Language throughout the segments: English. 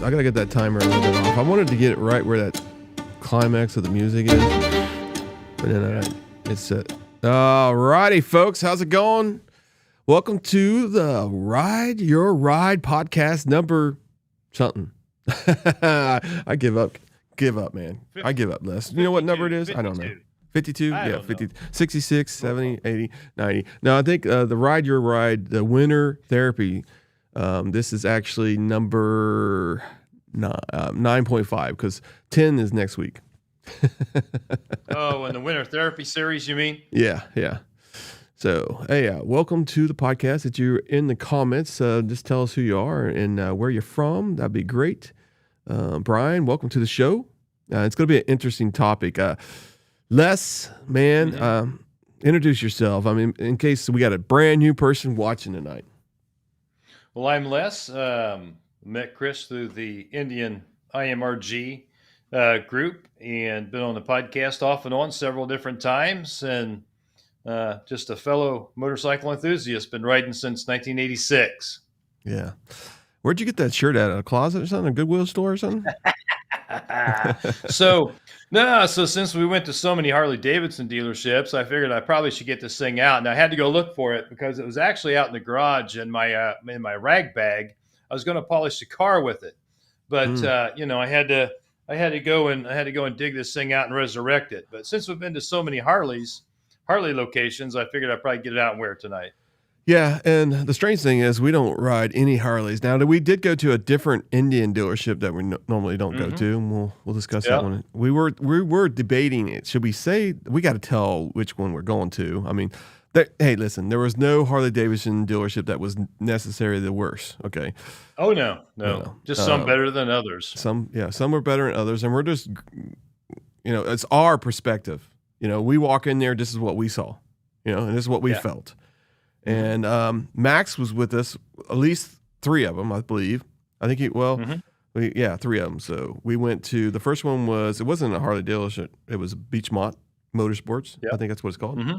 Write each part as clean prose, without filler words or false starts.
I gotta get that timer a little bit off. I wanted to get it right where that climax of the music is, but then it's set. Alrighty, folks, how's it going? Welcome to the Ride Your Ride podcast number something. I give up, man. 50, I give up, Les. You know what number it is? 52. I don't know. 52? Yeah, 50, 66, 70, 80, 90. No, I think the Ride Your Ride, the winter therapy, this is actually number 9.5 because 10 is next week. Oh, and the winter therapy series, you mean? Yeah. So, hey, welcome to the podcast. If you're in the comments, just tell us who you are and where you're from. That'd be great. Brian, welcome to the show. It's going to be an interesting topic. Les, man, introduce yourself. I mean, in case we got a brand new person watching tonight. Well, I'm Les. Met Chris through the Indian IMRG group and been on the podcast off and on several different times. And just a fellow motorcycle enthusiast, been riding since 1986. Yeah. Where'd you get that shirt at? A closet or something? A Goodwill store or something? So since we went to so many Harley-Davidson dealerships, I figured I probably should get this thing out. And I had to go look for it because it was actually out in the garage in my rag bag. I was going to polish the car with it, but I had to go and dig this thing out and resurrect it. But since we've been to so many Harley locations, I figured I'd probably get it out and wear it tonight. Yeah, and the strange thing is we don't ride any Harleys. Now, we did go to a different Indian dealership that we normally don't go to, and we'll discuss that one. We were debating it. Should we say we got to tell which one we're going to? I mean, hey, listen, there was no Harley-Davidson dealership that was necessarily the worst. Okay. Oh no, just some better than others. Some were better than others, and we're just, it's our perspective. We walk in there, this is what we saw, and this is what we felt. And Max was with us, at least 3 of them, I believe. I think three of them. So we went to, the first one it wasn't a Harley dealership. It was Beachmont Motorsports. Yep. I think that's what it's called. Mm-hmm.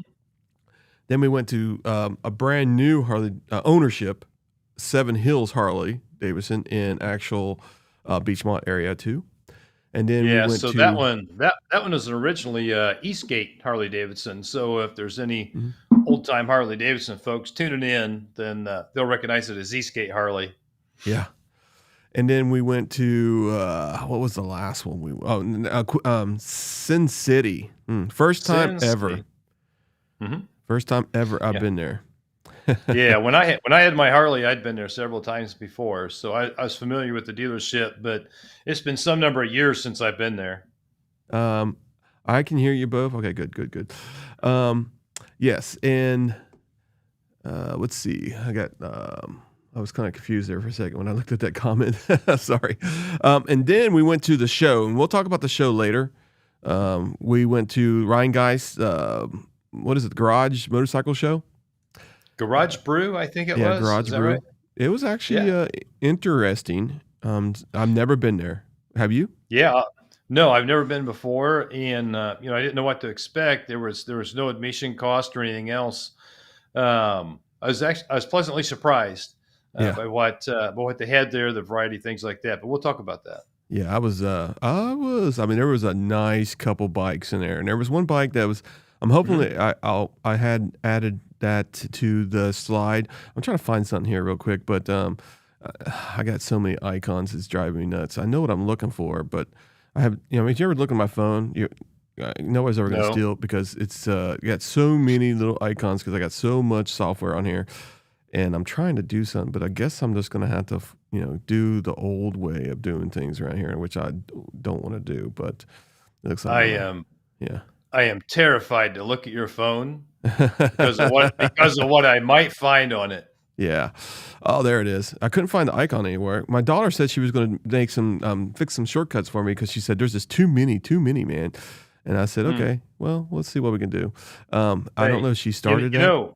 Then we went to a brand new Harley ownership, Seven Hills Harley-Davidson in actual Beachmont area too. And then we went to that one was originally Eastgate Harley-Davidson. So if there's any old-time Harley-Davidson folks tuning in, then they'll recognize it as Eastgate Harley. Yeah. And then we went to what was the last one? Sin City. First time ever. Mm-hmm. First time ever I've been there. Yeah, when I had my Harley, I'd been there several times before, so I was familiar with the dealership, but it's been some number of years since I've been there. I can hear you both. Okay, good. Yes, and let's see. I was kind of confused there for a second when I looked at that comment. Sorry. And then we went to the show, and we'll talk about the show later. We went to Rhinegeist. What is it? The Garage Motorcycle Show. Garage Brew, I think it was. Yeah, Garage Brew. Right? It was actually interesting. I've never been there. Have you? Yeah. No, I've never been before, and I didn't know what to expect. There was no admission cost or anything else. I was pleasantly surprised by what they had there, the variety of things like that. But we'll talk about that. Yeah, I was. I mean, there was a nice couple bikes in there, and there was one bike that was. I'm hoping that I had added that to the slide. I'm trying to find something here real quick, but I got so many icons, it's driving me nuts. I know what I'm looking for, but I have, if you ever look at my phone, nobody's ever going to steal it because it's got so many little icons because I got so much software on here, and I'm trying to do something, but I guess I'm just going to have to, do the old way of doing things around here, which I don't want to do, but it looks like I am terrified to look at your phone because of what I might find on it. Yeah. Oh, there it is. I couldn't find the icon anywhere. My daughter said she was going to make fix some shortcuts for me because she said there's just too many, man. And I said, okay, well, let's see what we can do. I don't know if she started that.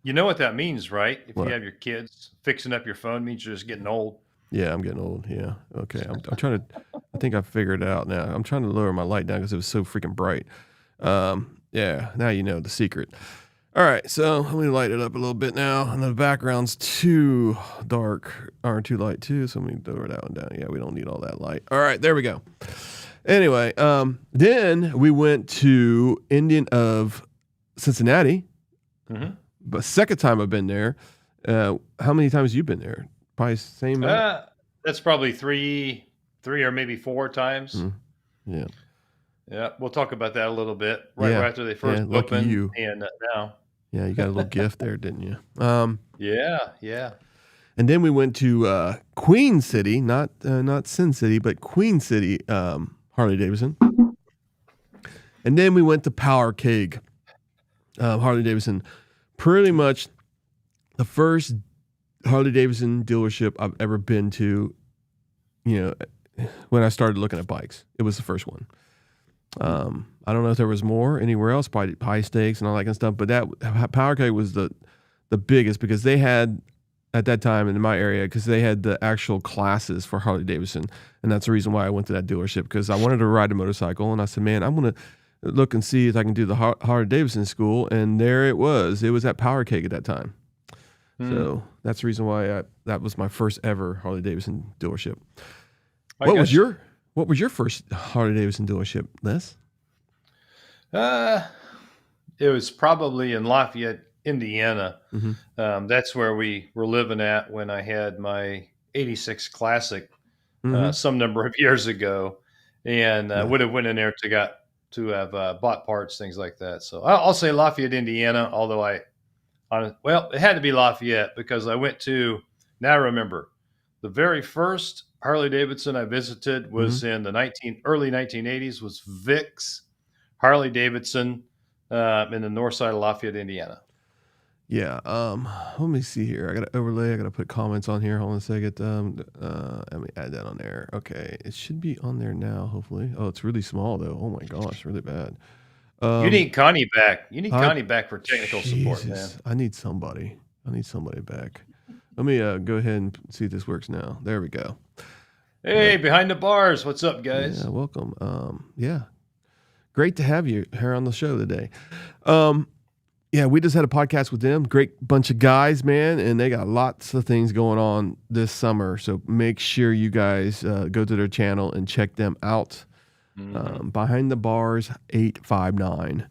You know what that means, right? If you have your kids fixing up your phone, means you're just getting old. Yeah, I'm getting old. Yeah. Okay. I'm trying to. I think I figured it out now. I'm trying to lower my light down because it was so freaking bright. Yeah. Now you know the secret. All right, so let me light it up a little bit now. And the background's too dark or too light too, so let me lower that one down. Yeah, we don't need all that light. All right, there we go. Anyway, then we went to Indian of Cincinnati. Mm-hmm. But second time I've been there. How many times have you been there? Probably the same amount? That's probably three or maybe 4 times. Yeah. Yeah, we'll talk about that a little bit right after they first lucky opened. you. And now. Yeah, you got a little gift there, didn't you? Yeah. And then we went to Queen City, not Sin City, but Queen City, Harley-Davidson. And then we went to Power Keg, Harley-Davidson. Pretty much the first Harley-Davidson dealership I've ever been to, when I started looking at bikes. It was the first one. I don't know if there was more anywhere else, probably Pie Steaks and all that kind of stuff, but that Power Keg was the biggest because they had, at that time in my area, because they had the actual classes for Harley-Davidson. And that's the reason why I went to that dealership, because I wanted to ride a motorcycle. And I said, man, I'm going to look and see if I can do the Harley-Davidson school. And there it was. It was at Power Keg at that time. So that's the reason why that was my first ever Harley-Davidson dealership. What was your first Harley-Davidson dealership, Les? It was probably in Lafayette, Indiana. Mm-hmm. That's where we were living at when I had my 86 Classic some number of years ago, and would have went in there to have bought parts, things like that. So I'll say Lafayette, Indiana, although it had to be Lafayette because I went to, now I remember, the very first Harley-Davidson I visited was in the early 1980s, was Vic's Harley-Davidson in the north side of Lafayette, Indiana. Yeah. Let me see here. I got to overlay. I got to put comments on here. Hold on a second. Let me add that on there. Okay. It should be on there now, hopefully. Oh, it's really small though. Oh my gosh, really bad. You need Connie back. You need Connie back for technical support, man. I need somebody back. Let me go ahead and see if this works now. There we go. Hey, behind the bars. What's up, guys? Yeah, welcome. Yeah. Great to have you here on the show today. Yeah, we just had a podcast with them. Great bunch of guys, man, and they got lots of things going on this summer. So make sure you guys go to their channel and check them out. Behind the Bars 859.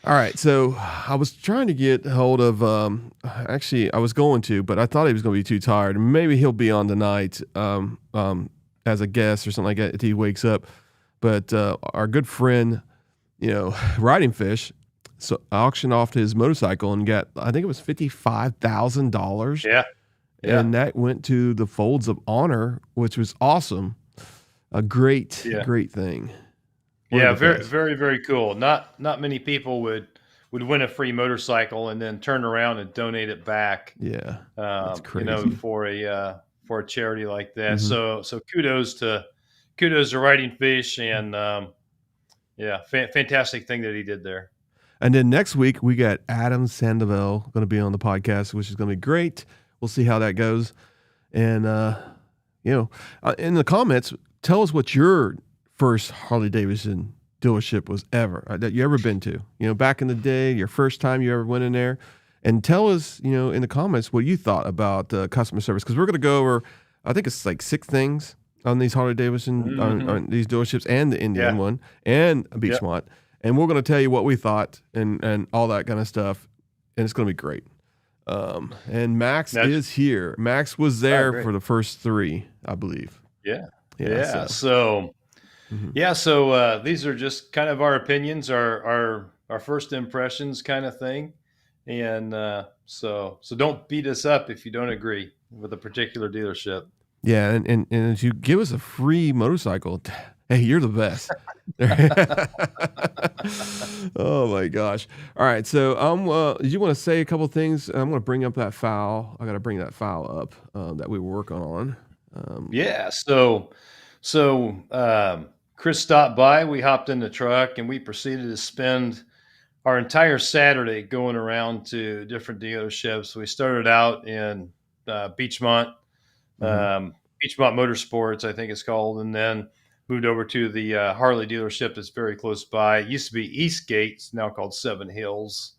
All right, so I was trying to get hold of. Actually, I was going to, but I thought he was going to be too tired. Maybe he'll be on tonight as a guest or something like that if he wakes up. But our good friend, Riding Fish, so auctioned off his motorcycle and got, I think it was $55,000. Yeah. And that went to the Folds of Honor, which was awesome. A great thing. Very, very, very cool. Not many people would win a free motorcycle and then turn around and donate it back. Yeah. That's crazy. For a charity like that. So kudos to Riding Fish and fantastic thing that he did there. And then next week we got Adam Sandoval going to be on the podcast, which is going to be great. We'll see how that goes. And in the comments, tell us what your first Harley-Davidson dealership was that you ever been to. Back in the day, your first time you ever went in there. And tell us, in the comments what you thought about customer service. Because we're going to go over, I think it's like 6 things on these Harley-Davidson, on these dealerships and the Indian one and Beachmont. Yep. And we're going to tell you what we thought and all that kind of stuff. And it's going to be great. And Max is here. Max was there for the first 3, I believe. Yeah. So these are just kind of our opinions, our first impressions kind of thing. And so don't beat us up if you don't agree with a particular dealership. Yeah, and if you give us a free motorcycle, hey, you're the best. Oh my gosh. All right, so you want to say a couple things? I'm going to bring up that file. I got to bring that file up that we were working on. So Chris stopped by, we hopped in the truck, and we proceeded to spend our entire Saturday going around to different dealerships. We started out in Beachmont, Beachmont Motorsports, I think it's called, and then moved over to the Harley dealership that's very close by. It used to be Eastgate, it's now called Seven Hills.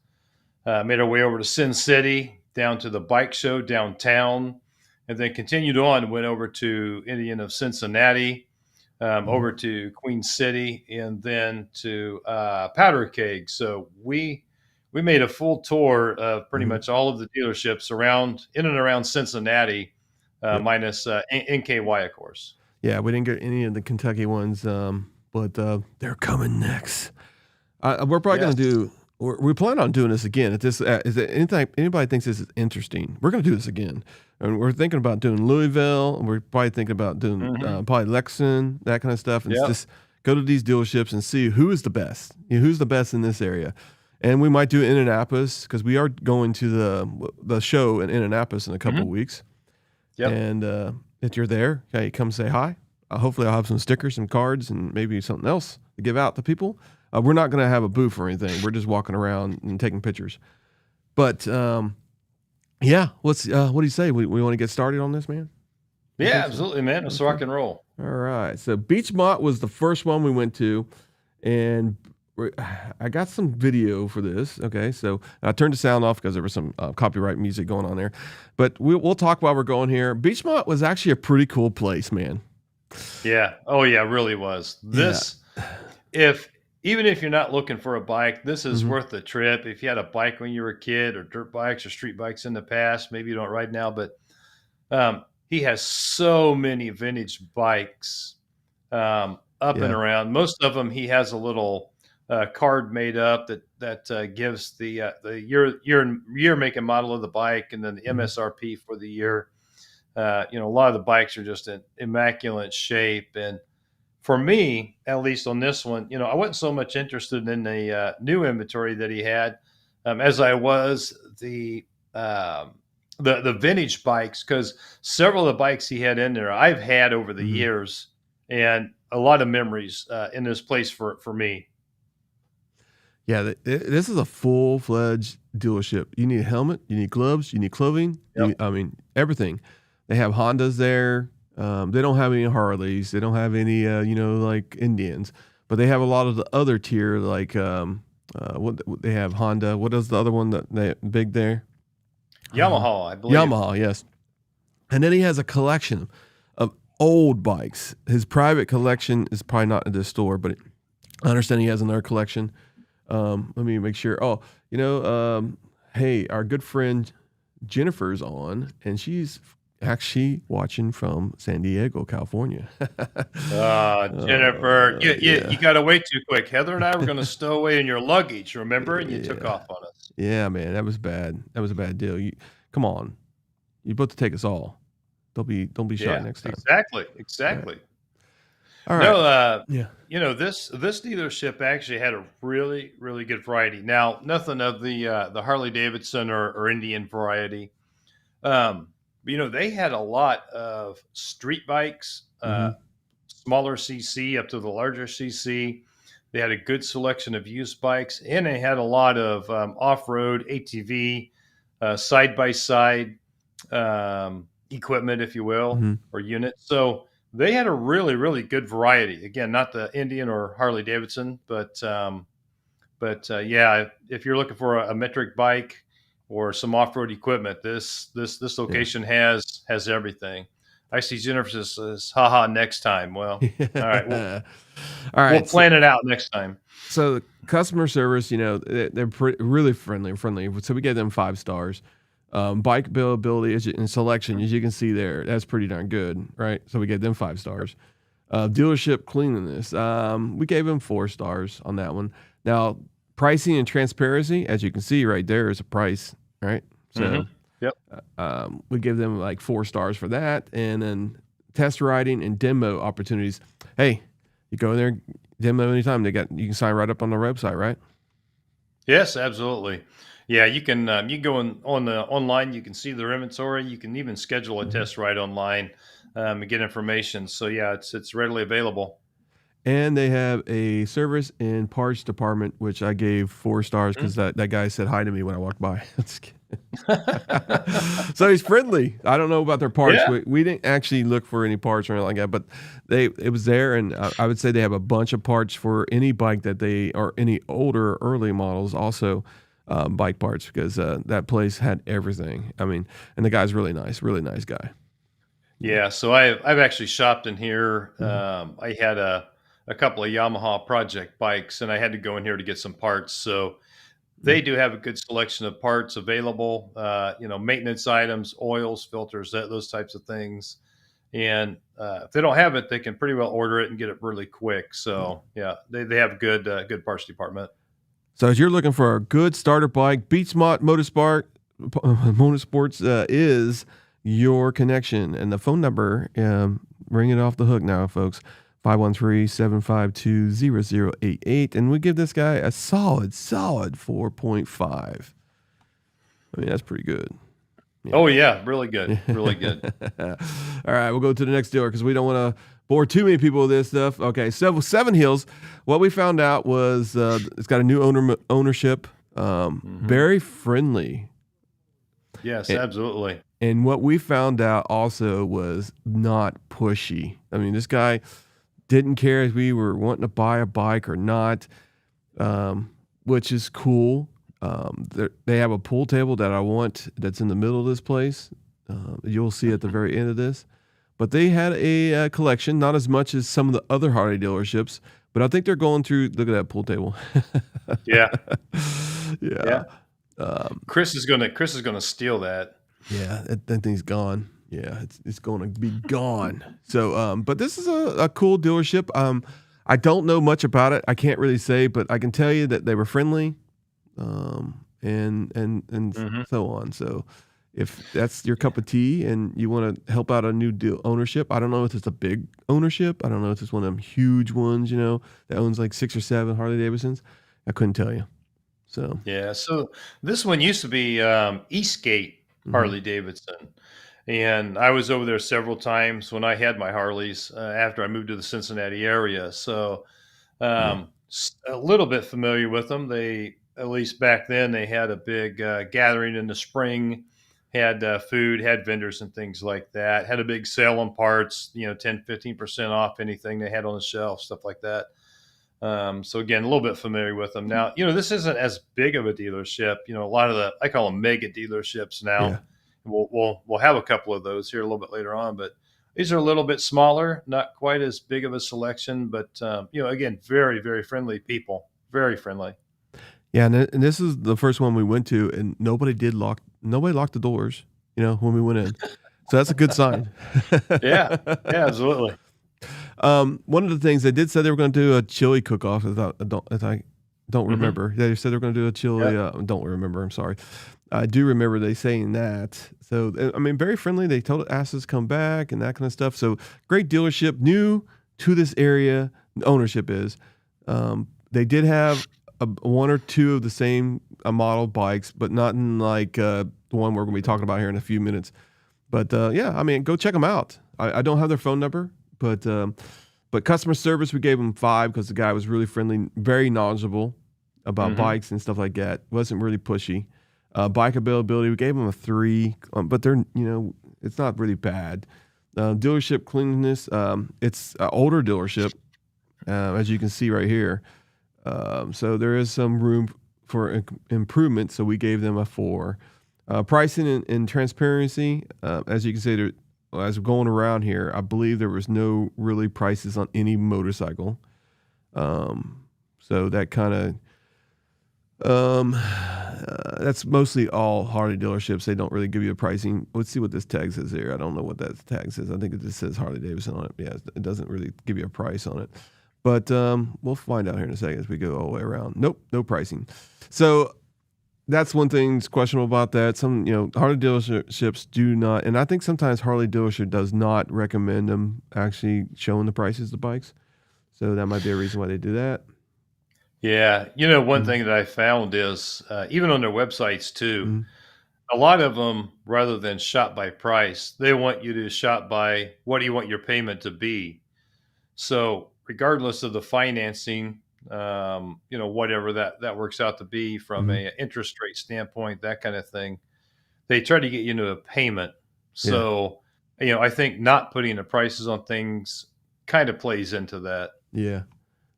Made our way over to Sin City, down to the bike show downtown, and then continued on. Went over to Indian of Cincinnati, Mhm. over to Queen City, and then to Powder Keg. So we made a full tour of pretty Mhm. much all of the dealerships around in and around Cincinnati, Yep. minus NKY, of course. Yeah, we didn't get any of the Kentucky ones, but they're coming next. We're probably going to Yes. do. We plan on doing this again. If this is it anything anybody thinks this is interesting, we're going to do this again. And we're thinking about doing Louisville, and we're probably thinking about doing Hmm. probably Lexington, that kind of stuff, and Yep. just go to these dealerships and see who is the best. Who's the best in this area. And we might do Indianapolis because we are going to the show in Indianapolis in a couple Hmm. of weeks. Yep. And if you're there, okay, come say hi. Hopefully, I'll have some stickers, some cards, and maybe something else to give out to people. We're not going to have a booth or anything. We're just walking around and taking pictures. But yeah, what do you say? We want to get started on this, man? You Yeah, think so? absolutely, man. Let's rock Okay. and roll. All right. So Beachmont was the first one we went to, and I got some video for this. Okay, so I turned the sound off because there was some copyright music going on there. But we'll talk while we're going here. Beachmont was actually a pretty cool place, man. Yeah. Oh, yeah, it really was. Yeah. If even if you're not looking for a bike, this is Mhm. worth the trip. If you had a bike when you were a kid, or dirt bikes or street bikes in the past, maybe you don't ride now, but he has so many vintage bikes up and Yeah. around. Most of them, he has a little card made up that gives the year, make, and model of the bike, and then the Mhm. MSRP for the year. A lot of the bikes are just in immaculate shape. And for me, at least on this one, I wasn't so much interested in the new inventory that he had, as I was um, the vintage bikes, because several of the bikes he had in there I've had over the Mhm. years, and a lot of memories in this place for me. Yeah, this is a full-fledged dealership. You need a helmet, you need gloves, you need clothing, Yep. I mean, everything. They have Hondas there. They don't have any Harleys. They don't have any, like Indians, but they have a lot of the other tier, like what they have Honda. What is the other one that they big there? Uh, Yamaha, I believe. Yamaha, yes. And then he has a collection of old bikes. His private collection is probably not in this store, but I understand he has another collection. Let me make sure. Oh, hey, our good friend Jennifer's on, and she's actually watching from San Diego, California. Jennifer, you Yeah, got to wait too quick. Heather and I were going to stow away in your luggage, remember? And you took yeah, off on us. yeah, man, that was bad. That was a bad deal. Come on, you're about to take us all. Don't be shy Yeah, next time. exactly, All right, exactly. all right. No, Yeah. this dealership actually had a really really good variety. Now, nothing of the Harley Davidson or Indian variety. But, they had a lot of street bikes, Mm-hmm. smaller CC up to the larger CC. They had a good selection of used bikes, and they had a lot of off road ATV, side by side equipment, if you will, Mm-hmm. or units. So they had a really, really good variety. Again, not the Indian or Harley Davidson, but yeah, if you're looking for a metric bike or some off road equipment, this Yeah. location has everything. I see Jennifer says, "Haha, next time." Well, all right, All we'll right. plan it out next time. So the customer service, they're really friendly. So we gave them 5 stars. Bike availability and selection, as you can see there, that's pretty darn good, right? So we gave them 5 stars. Dealership cleanliness, we gave them 4 stars on that one. Now, pricing and transparency, as you can see right there, is a price, right? Hmm. So Yep. we give them like 4 stars for that, and then test riding and demo opportunities. Hey, you go there, demo anytime. You can sign right up on the website, right? Yes, absolutely. Yeah, you can go on the online. You can see their inventory. You can even schedule a Mhm. test ride online, and get information. So yeah, it's readily available. And they have a service and parts department, which I gave 4 stars because that guy said hi to me when I walked by. Just kidding. So he's friendly. I don't know about their parts. Yeah. We didn't actually look for any parts or anything like that, but it was there, and I would say they have a bunch of parts for any bike that they or any older early models also. bike parts because that place had everything. I mean, and the guy's really nice guy. Yeah, so I've actually shopped in here. Mhm. I had a couple of Yamaha project bikes, and I had to go in here to get some parts. So they Mhm. do have a good selection of parts available. Maintenance items, oils, filters, those types of things. And if they don't have it, they can pretty well order it and get it really quick. Yeah. So yeah, they have good parts department. So as you're looking for a good starter bike, Beachmont Motorsports is your connection. And the phone number, ring it off the hook now, folks. 513-752-0088. And we give this guy a solid 4.5. I mean, that's pretty good. Yeah. Oh yeah, really good, really good. All right, we'll go to the next dealer because we don't want to bore too many people with this stuff. Okay, so Seven Hills, what we found out was it's got a new ownership, very friendly. Yes, And, absolutely. and what we found out also was not pushy. I mean, this guy didn't care if we were wanting to buy a bike or not, which is cool. They have a pool table that I want that's in the middle of this place. You'll see at the very end of this. But they had a collection, not as much as some of the other Harley dealerships, but I think they're going through. Look at that pool table. Yeah, Yeah. yeah. Chris is gonna steal that. Yeah, that thing's gone. Yeah, it's going to be gone. So, but this is a cool dealership. I don't know much about it. I can't really say, but I can tell you that they were friendly, and hmm so on. So, if that's your cup of tea and you want to help out a new deal ownership, I don't know if it's a big ownership. I don't know if it's one of them huge ones, that owns like 6 or 7 Harley Davidsons. I couldn't tell you. So, Yeah. So this one used to be Eastgate mhm, Harley Davidson, and I was over there several times when I had my Harleys after I moved to the Cincinnati area. So yeah, a little bit familiar with them. They, at least back then, they had a big gathering in the spring, had food, had vendors and things like that, had a big sale on parts, 10-15% off anything they had on the shelf, stuff like that. So again, a little bit familiar with them now. This isn't as big of a dealership. A lot of I call them mega dealerships now. yeah. We'll have a couple of those here a little bit later on, but these are a little bit smaller, not quite as big of a selection, but again, very very friendly people, very friendly. Yeah, and this is the first one we went to, and nobody locked the doors, when we went in. So that's a good sign. Yeah, yeah, absolutely. One of the things they did say they were going to do a chili cook-off. If I don't hmm remember. They said they were going to do a chili. Yep. Don't remember. I'm sorry. I do remember they saying that. So I mean, very friendly. They asked us to come back and that kind of stuff. So great dealership, new to this area. Ownership is. They did have one or two of the same model bikes, but not in like the one we're going to be talking about here in a few minutes. But yeah, I mean, go check them out. I don't have their phone number, but customer service we gave them 5 because the guy was really friendly, very knowledgeable about hmm bikes and stuff like that. Wasn't really pushy. Bike availability we gave them a 3, but they're it's not really bad. Dealership cleanliness, it's an older dealership, as you can see right here. So there is some room for improvement. So we gave them a 4. Pricing and transparency, as you can see, as we're going around here, I believe there was no really prices on any motorcycle. So that kind of that's mostly all Harley dealerships. They don't really give you a pricing. Let's see what this tag says here. I don't know what that tag says. I think it just says Harley Davidson on it. Yeah, it doesn't really give you a price on it. But we'll find out here in a second as we go all the way around. Nope, no pricing. So that's one thing that's questionable about that. Some, Harley dealerships do not, and I think sometimes Harley dealership does not recommend them actually showing the prices of the bikes. So that might be a reason why they do that. Yeah, one Mm-hmm. thing that I found is even on their websites too. Mm-hmm. A lot of them, rather than shop by price, they want you to shop by what do you want your payment to be. So regardless of the financing, whatever that works out to be from Mm-hmm. a interest rate standpoint, that kind of thing, they try to get you into a payment. Yeah. So, I think not putting the prices on things kind of plays into that. Yeah.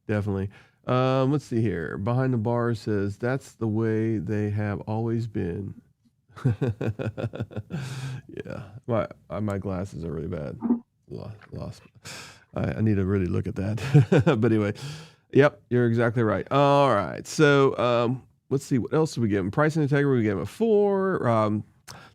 Definitely. Let's see here. Behind the bar says that's the way they have always been. Yeah, my glasses are really bad. Lost. I need to really look at that. But anyway, yep, you're exactly right. All right, so let's see what else do we give them. Price and integrity, we gave them a 4.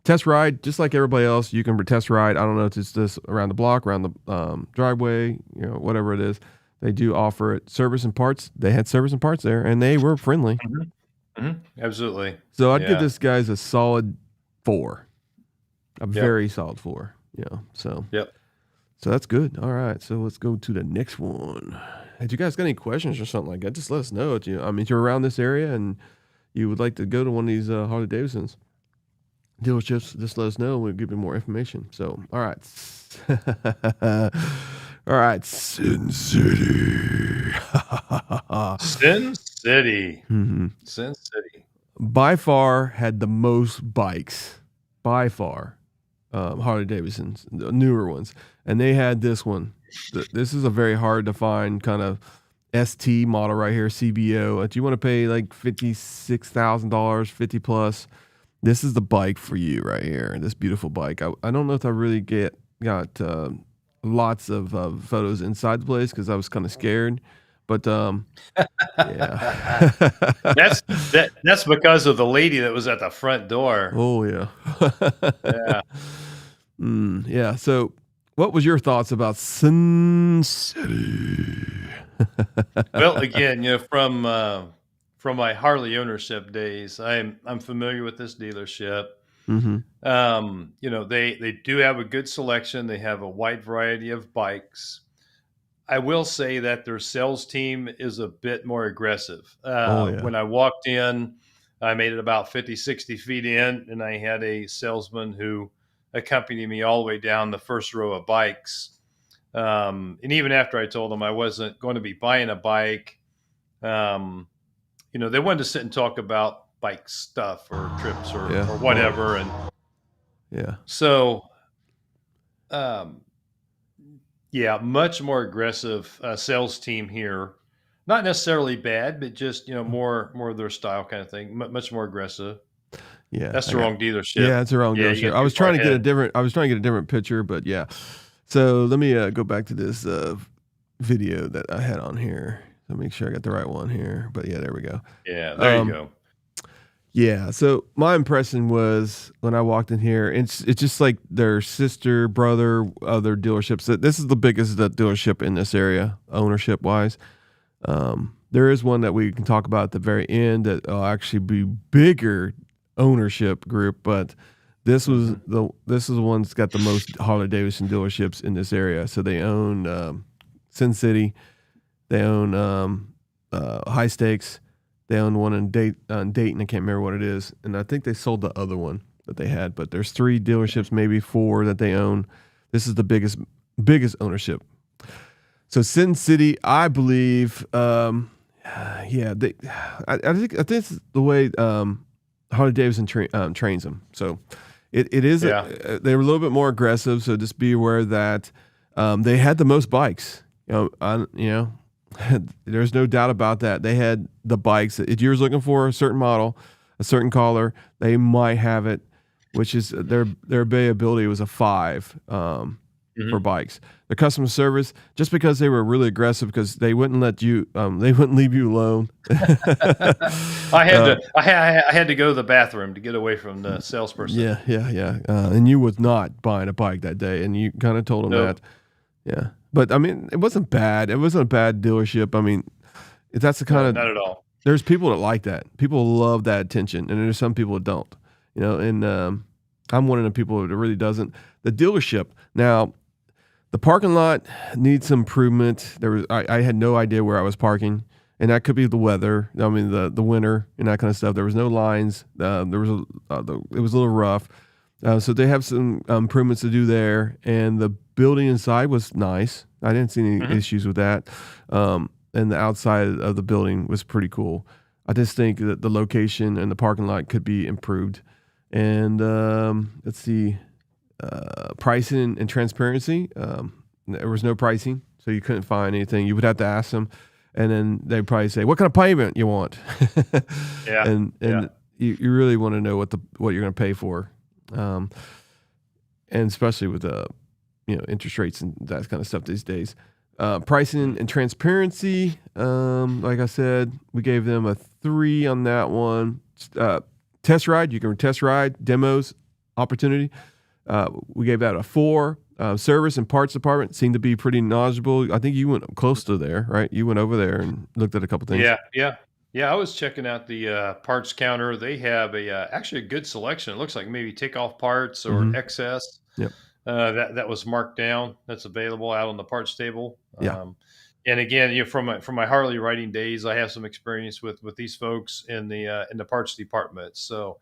Test ride, just like everybody else, you can test ride. I don't know if it's just around the block, around the driveway, whatever it is. They do offer it. Service and parts. They had service and parts there, and they were friendly. Absolutely. So I'd give this guys a solid 4, very solid 4. So yep. So that's good. All right, so let's go to the next one. Had you guys got any questions or something like that? Just let us know. If you're around this area and you would like to go to one of these Harley-Davidson dealerships, just let us know. We'll give you more information. So, all right. All right, Sin City. Sin City. Mm-hmm. Sin City. By far had the most bikes. By far. Harley-Davidsons, the newer ones. And they had this one. This is a very hard to find kind of ST model right here, CBO. If you want to pay like $56,000, 50 plus, this is the bike for you right here. This beautiful bike. I don't know if I really got lots of photos inside the place because I was kind of scared. But yeah, that's because of the lady that was at the front door. Oh yeah, yeah, yeah. So, what was your thoughts about Sin City? Well, again, from my Harley ownership days, I'm familiar with this dealership. Mm-hmm. They do have a good selection. They have a wide variety of bikes. I will say that their sales team is a bit more aggressive. When I walked in, I made it about 50, 60 feet in, and I had a salesman who accompanied me all the way down the first row of bikes. And even after I told them I wasn't going to be buying a bike, they wanted to sit and talk about bike stuff or trips or whatever. And so, much more aggressive sales team here. Not necessarily bad, but just more of their style kind of thing. Much more aggressive. Yeah, that's the wrong dealership. Yeah, it's the wrong dealership. I was trying to get a different picture, but yeah. So let me go back to this video that I had on here. So make sure I got the right one here. But yeah, there we go. Yeah, there you go. Yeah, so my impression was when I walked in here, it's just like their sister, brother, other dealerships. This is the biggest dealership in this area, ownership-wise. There is one that we can talk about at the very end that will actually be bigger ownership group, but this is the one that's got the most Harley-Davidson dealerships in this area. So they own Sin City, they own High Stakes. They own one in Dayton. I can't remember what it is. And I think they sold the other one that they had. But there's 3 dealerships, maybe 4 that they own. This is the biggest ownership. So Sin City, I believe, I think it's the way Harley-Davidson trains them. So it is. They were a little bit more aggressive. So just be aware that they had the most bikes. There's no doubt about that. They had the bikes. If you're looking for a certain model, a certain color, they might have it, which is their availability was a 5 for bikes. The customer service, just because they were really aggressive, because they wouldn't let you, they wouldn't leave you alone. I had to go to the bathroom to get away from the salesperson. Yeah. And you was not buying a bike that day, and you kind of told them that. Yeah. But I mean, it wasn't bad. It wasn't a bad dealership. I mean, if that's the kind of, not at all. There's people that like that. People love that attention, and there's some people that don't. And I'm one of the people that really doesn't. The dealership now, the parking lot needs some improvement. I had no idea where I was parking, and that could be the weather. I mean, the winter and that kind of stuff. There was no lines. It was a little rough. So they have some improvements to do there, and the building inside was nice. I didn't see any issues with that, and the outside of the building was pretty cool. I just think that the location and the parking lot could be improved. And let's see, pricing and transparency. There was no pricing, so you couldn't find anything. You would have to ask them. and then they probably say, "What kind of payment you want?" Yeah. and you really want to know what you're going to pay for, and especially with interest rates and that kind of stuff these days. Pricing and transparency. Like I said, we gave them a 3 on that one. Test ride, you can test ride demos opportunity. We gave that a 4. Service and parts department seemed to be pretty knowledgeable. I think you went close to there, right? You went over there and looked at a couple things. Yeah. I was checking out the parts counter. They have actually a good selection. It looks like maybe takeoff parts or excess. Yep. That was marked down. That's available out on the parts table. Yeah. And again, from my Harley riding days, I have some experience with these folks in the parts department. So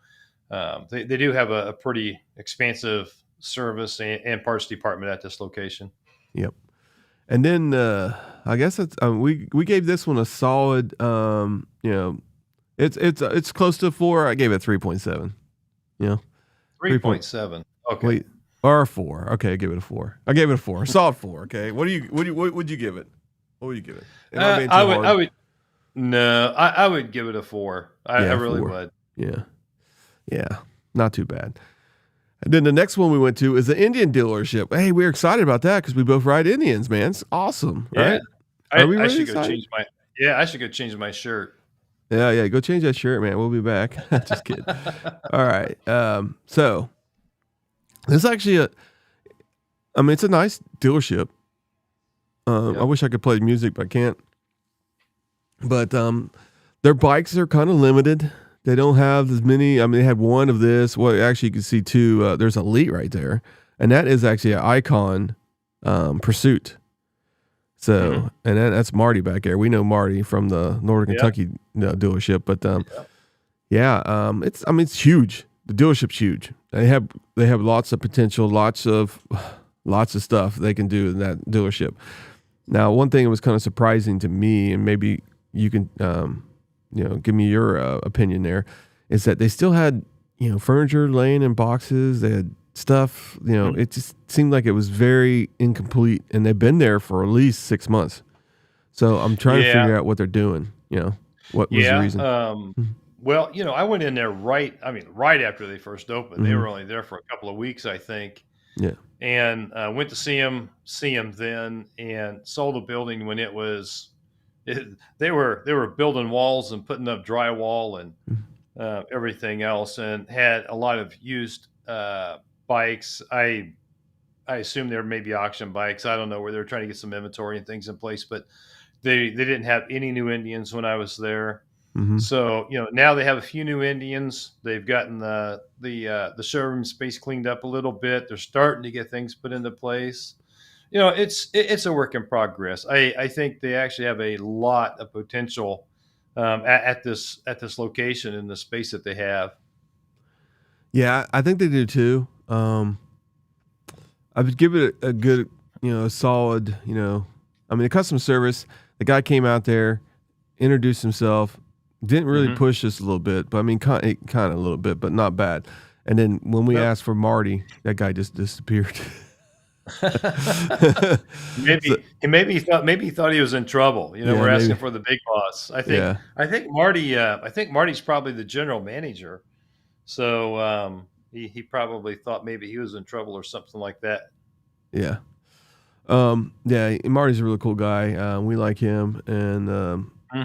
they do have a pretty expansive service and parts department at this location. Yep. And then I guess it's we gave this one a solid. It's close to 4. I gave it 3.7. 3.7. Okay. Wait, or 4. Okay, I gave it a 4. I gave it a 4. Solid 4. Okay. What would you give it? What would you give it? I would give it a 4. I really 4. would. Yeah. Not too bad. And then the next one we went to is the Indian dealership. Hey, we're excited about that because we both ride Indians, man. It's awesome, right? I should go change my shirt. Yeah. Go change that shirt, man. We'll be back. Just kidding. All right. So this is actually it's a nice dealership. I wish I could play music, but I can't. But their bikes are kind of limited. They don't have as many. I mean, they had one of this. Well, actually, you can see 2. There's Elite right there, and that is actually an Icon Pursuit. So, and that's Marty back there. We know Marty from the Northern Kentucky dealership. But it's huge. The dealership's huge. They have lots of potential, lots of stuff they can do in that dealership. Now, one thing that was kind of surprising to me, and maybe you can give me your opinion there, is that they still had furniture laying in boxes. They had stuff. It just seemed like it was very incomplete, and they've been there for at least 6 months. So I'm trying to figure out what they're doing. What was the reason? Well, I went in there right after they first opened. They were only there for a couple of weeks, I think. Yeah. And went to see them then, and saw the building when it was. They were building walls and putting up drywall and everything else, and had a lot of used bikes. I assume they were maybe auction bikes. I don't know, where they were trying to get some inventory and things in place, but they didn't have any new Indians when I was there. So now they have a few new Indians. They've gotten the showroom space cleaned up a little bit. They're starting to get things put into place. It's a work in progress. I think they actually have a lot of potential at this location in the space that they have. Yeah, I think they do too. I would give it a good, solid, the customer service. The guy came out there, introduced himself, didn't really push us a little bit, but kind of a little bit, but not bad. And then when we asked for Marty, that guy just disappeared. maybe he thought he was in trouble. We're asking for the big boss. I think Marty's probably the general manager, so he probably thought maybe he was in trouble or something like that. Yeah. Marty's a really cool guy. We like him, and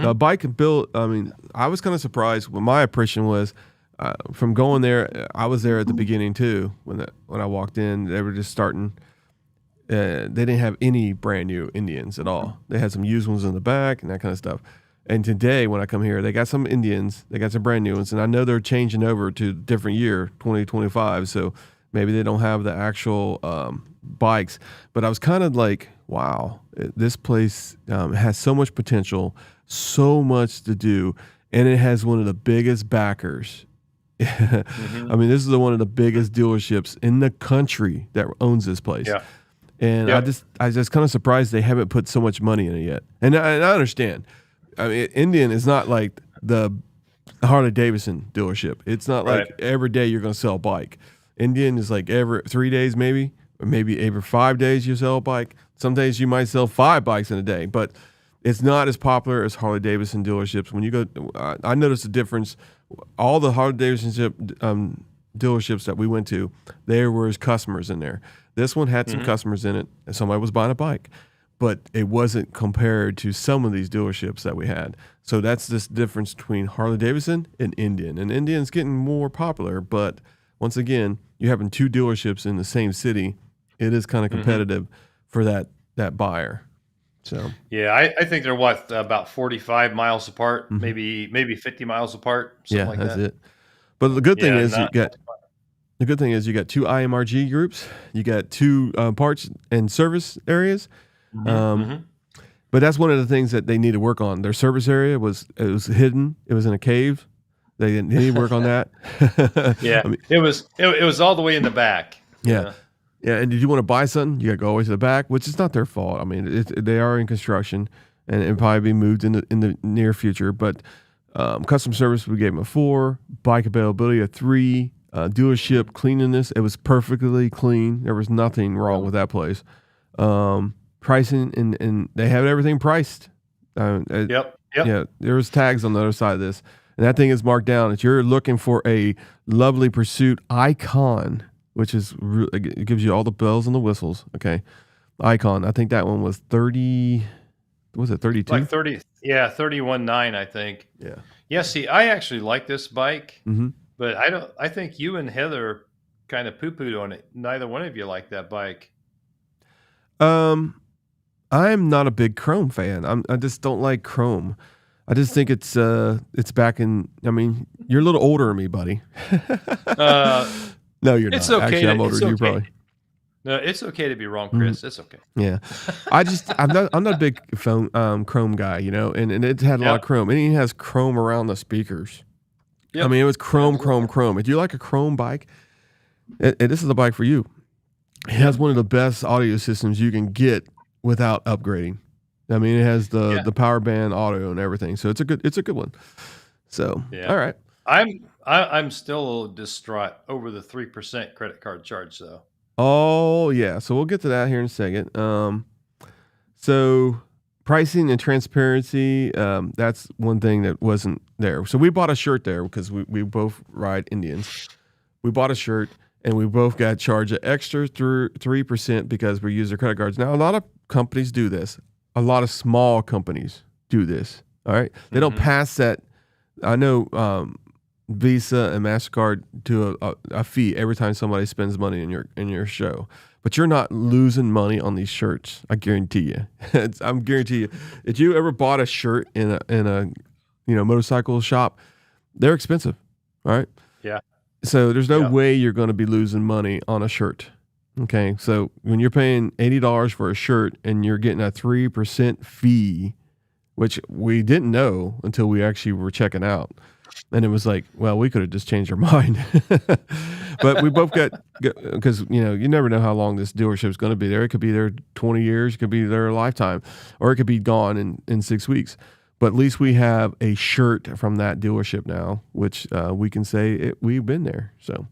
the bike and build. I was kind of surprised. What my impression was from going there. I was there at the beginning too. When I walked in, they were just starting. They didn't have any brand new Indians at all. They had some used ones in the back and that kind of stuff. And today, when I come here, they got some Indians. They got some brand new ones, and I know they're changing over to a different year, 2025. So maybe they don't have the actual bikes. But I was kind of like, wow, this place has so much potential, so much to do, and it has one of the biggest backers. This is one of the biggest dealerships in the country that owns this place. Yeah. And I just kind of surprised they haven't put so much money in it yet. And I understand. Indian is not like the Harley-Davidson dealership. It's not like every day you're going to sell a bike. Indian is like every 3 days or maybe every 5 days you sell a bike. Some days you might sell 5 bikes in a day. But It's not as popular as Harley-Davidson dealerships. When you go, I noticed a difference. All the Harley-Davidson dealerships that we went to, there was customers in there. This one had some customers in it, and somebody was buying a bike, but it wasn't compared to some of these dealerships that we had. So that's this difference between Harley-Davidson and Indian. And Indian's getting more popular, but once again, you having two dealerships in the same city, it is kind of competitive for that buyer. So yeah, I think they're about 45 miles apart, maybe 50 miles apart. Something like that's that. it. But the good thing Yeah, is you got two IMRG groups, you got two parts and service areas. But that's one of the things that they need to work on. Their service area was hidden. It was in a cave. They need to work on that. Yeah, I mean, it was all the way in the back. Yeah. Yeah, and did you want to buy something? You got to go all the way to the back, which is not their fault. I mean, they are in construction, and it'll probably be moved in the near future. But customer service, we gave them a 4. Bike availability, a 3. Dealership cleanliness, it was perfectly clean. There was nothing wrong with that place. Pricing, and they have everything priced. Yep. Yeah, there was tags on the other side of this, and that thing is marked down. If you're looking for a lovely Pursuit Icon, which is it gives you all the bells and the whistles. Okay, Icon. I think that one was 30. Was it 32? Like 30. Yeah, 31.9, I think. Yeah. Yeah. See, I actually like this bike, Mm-hmm. but I don't. I think you and Heather kind of poo-pooed on it. Neither one of you like that bike. I'm not a big chrome fan. I just don't like chrome. I just think it's back in. I mean, you're a little older than me, buddy. No, you're It's not. okay. Actually, I'm older than you, probably. No, it's okay to be wrong, Chris. It's okay. Yeah, I'm not a big chrome guy, you know, and it had a lot of chrome, and it has chrome around the speakers. Yep. I mean, it was chrome. If you like a chrome bike, this is the bike for you. It has one of the best audio systems you can get without upgrading. I mean, it has the power band audio and everything, so it's a good one. So all right, I'm still a little distraught over the 3% credit card charge, though. Oh yeah, so we'll get to that here in a second. So pricing and transparency, that's one thing that wasn't there. So we bought a shirt there because we both ride Indians. We bought a shirt and we both got charged an extra 3% because we use their credit cards. Now a lot of companies do this. A lot of small companies do this. All right, they don't pass that. I know Visa and MasterCard do a fee every time somebody spends money in your show, but you're not losing money on these shirts. I guarantee you. I'm guarantee you. If you ever bought a shirt in a motorcycle shop, they're expensive. All right. Yeah. So there's no way you're going to be losing money on a shirt. Okay. So when you're paying $80 for a shirt and you're getting a 3% fee, which we didn't know until we actually were checking out. And it was like, well, we could have just changed our mind. But we both got, because, you never know how long this dealership is going to be there. It could be there 20 years. It could be there a lifetime. Or it could be gone in 6 weeks. But at least we have a shirt from that dealership now, which we can say we've been there. So,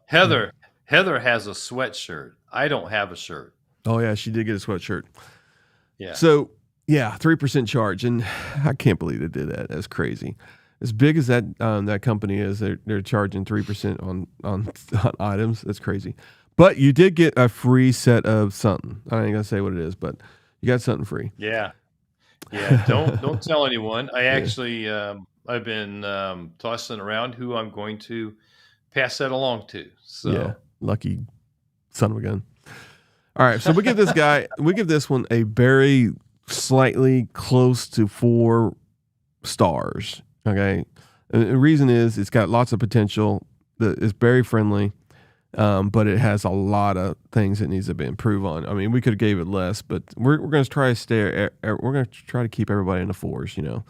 Heather has a sweatshirt. I don't have a shirt. Oh, yeah, she did get a sweatshirt. Yeah. So, 3% charge. And I can't believe they did that. That's crazy. As big as that company is, they're charging 3% on items. That's crazy. But you did get a free set of something. I ain't gonna say what it is, but you got something free. Yeah. Don't tell anyone. I actually I've been tossing around who I'm going to pass that along to. So lucky son of a gun. All right, so we give this one a very slightly close to 4 stars. Okay, and the reason is it's got lots of potential. It's very friendly, but it has a lot of things that needs to be improved on. I mean, we could have gave it less, but we're going to try to stay. We're going to try to keep everybody in the 4s,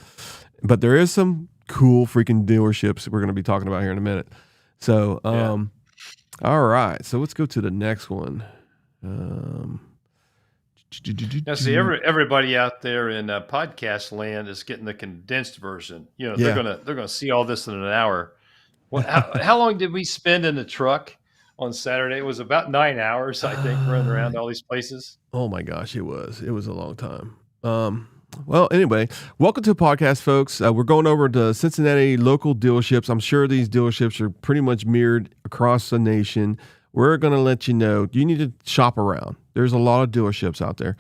But there is some cool freaking dealerships we're going to be talking about here in a minute. So, all right. So let's go to the next one. Now, see, everybody out there in podcast land is getting the condensed version. They're gonna see all this in an hour. Well, how long did we spend in the truck on Saturday? It was about 9 hours, I think, running around all these places. Oh my gosh, it was a long time. Well, anyway, welcome to the podcast, folks. We're going over to Cincinnati local dealerships. I'm sure these dealerships are pretty much mirrored across the nation. We're going to let you know you need to shop around. There's a lot of dealerships out there.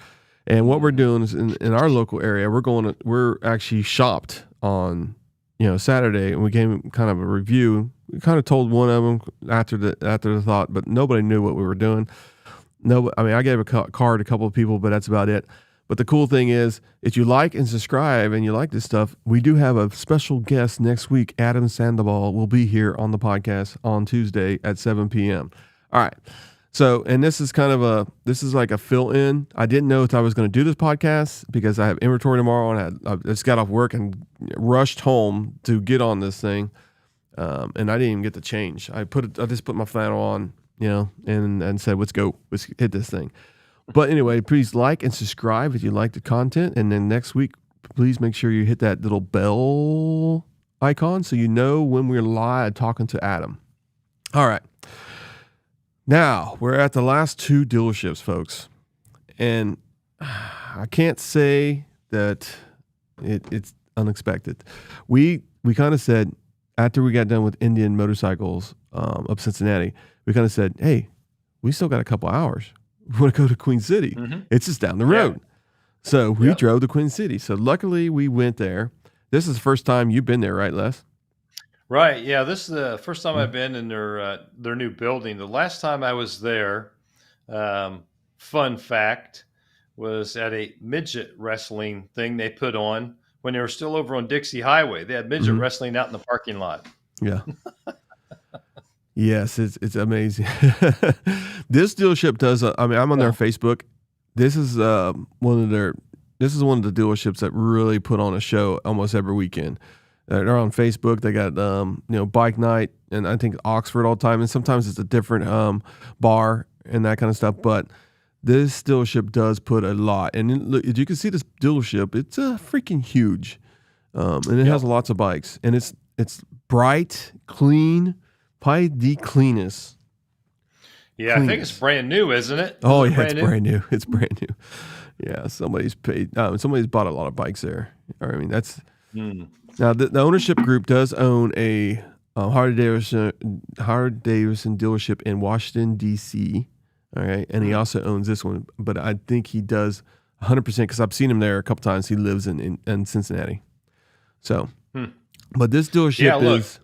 And what we're doing is in our local area, we're actually shopped on, Saturday, and we gave kind of a review. We kind of told one of them after the thought, but nobody knew what we were doing. No, I mean, I gave a card to a couple of people, but that's about it. But the cool thing is, if you like and subscribe and you like this stuff, we do have a special guest next week. Adam Sandoval will be here on the podcast on Tuesday at 7 p.m. All right. So, and this is like a fill-in. I didn't know if I was going to do this podcast because I have inventory tomorrow, and I just got off work and rushed home to get on this thing. And I didn't even get to change. I just put my flannel on, and said, let's go. Let's hit this thing. But anyway, please like and subscribe if you like the content. And then next week, please make sure you hit that little bell icon so you know when we're live talking to Adam. All right. Now, we're at the last two dealerships, folks. And I can't say that it's unexpected. We kind of said, after we got done with Indian Motorcycles up Cincinnati, we kind of said, hey, we still got a couple hours. We want to go to Queen City. Mm-hmm. It's just down the road. Yeah. So we drove to Queen City. So luckily we went there. This is the first time you've been there, right, Les? Right. Yeah. This is the first time I've been in their new building. The last time I was there, fun fact, was at a midget wrestling thing they put on when they were still over on Dixie Highway. They had midget wrestling out in the parking lot. Yeah. Yes, it's amazing. This dealership does. I'm on their Facebook. This is one of the dealerships that really put on a show almost every weekend. They're on Facebook. They got bike night, and I think Oxford all the time, and sometimes it's a different bar and that kind of stuff. But this dealership does put a lot, and look, you can see this dealership. It's freaking huge, and it has lots of bikes, and it's bright, clean. Probably the cleanest. Yeah, I think it's brand new, isn't it? Oh, yeah, it's brand new. It's brand new. Yeah, somebody's bought a lot of bikes there. I mean, that's now the ownership group does own a Harley-Davidson dealership in Washington, D.C. All right, and he also owns this one, but I think he does 100% because I've seen him there a couple times. He lives in Cincinnati. So, but this dealership is.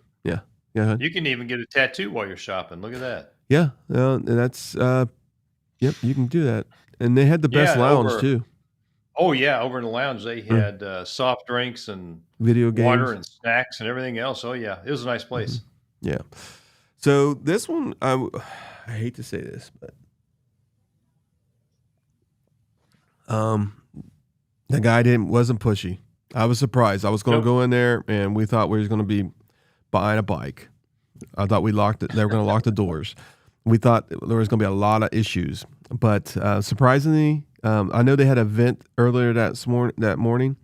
Yeah, you can even get a tattoo while you're shopping. Look at that. Yeah, and that's yep, you can do that. And they had the best lounge too. Oh yeah, over in the lounge they had soft drinks and video games, water and snacks and everything else. Oh yeah, it was a nice place. Mm-hmm. Yeah. So this one, I hate to say this, but the guy wasn't pushy. I was surprised. I was going to go in there, and we thought we was going to be buying a bike. I thought they were going to lock the doors. We thought there was going to be a lot of issues, but surprisingly, I know they had an event earlier that morning.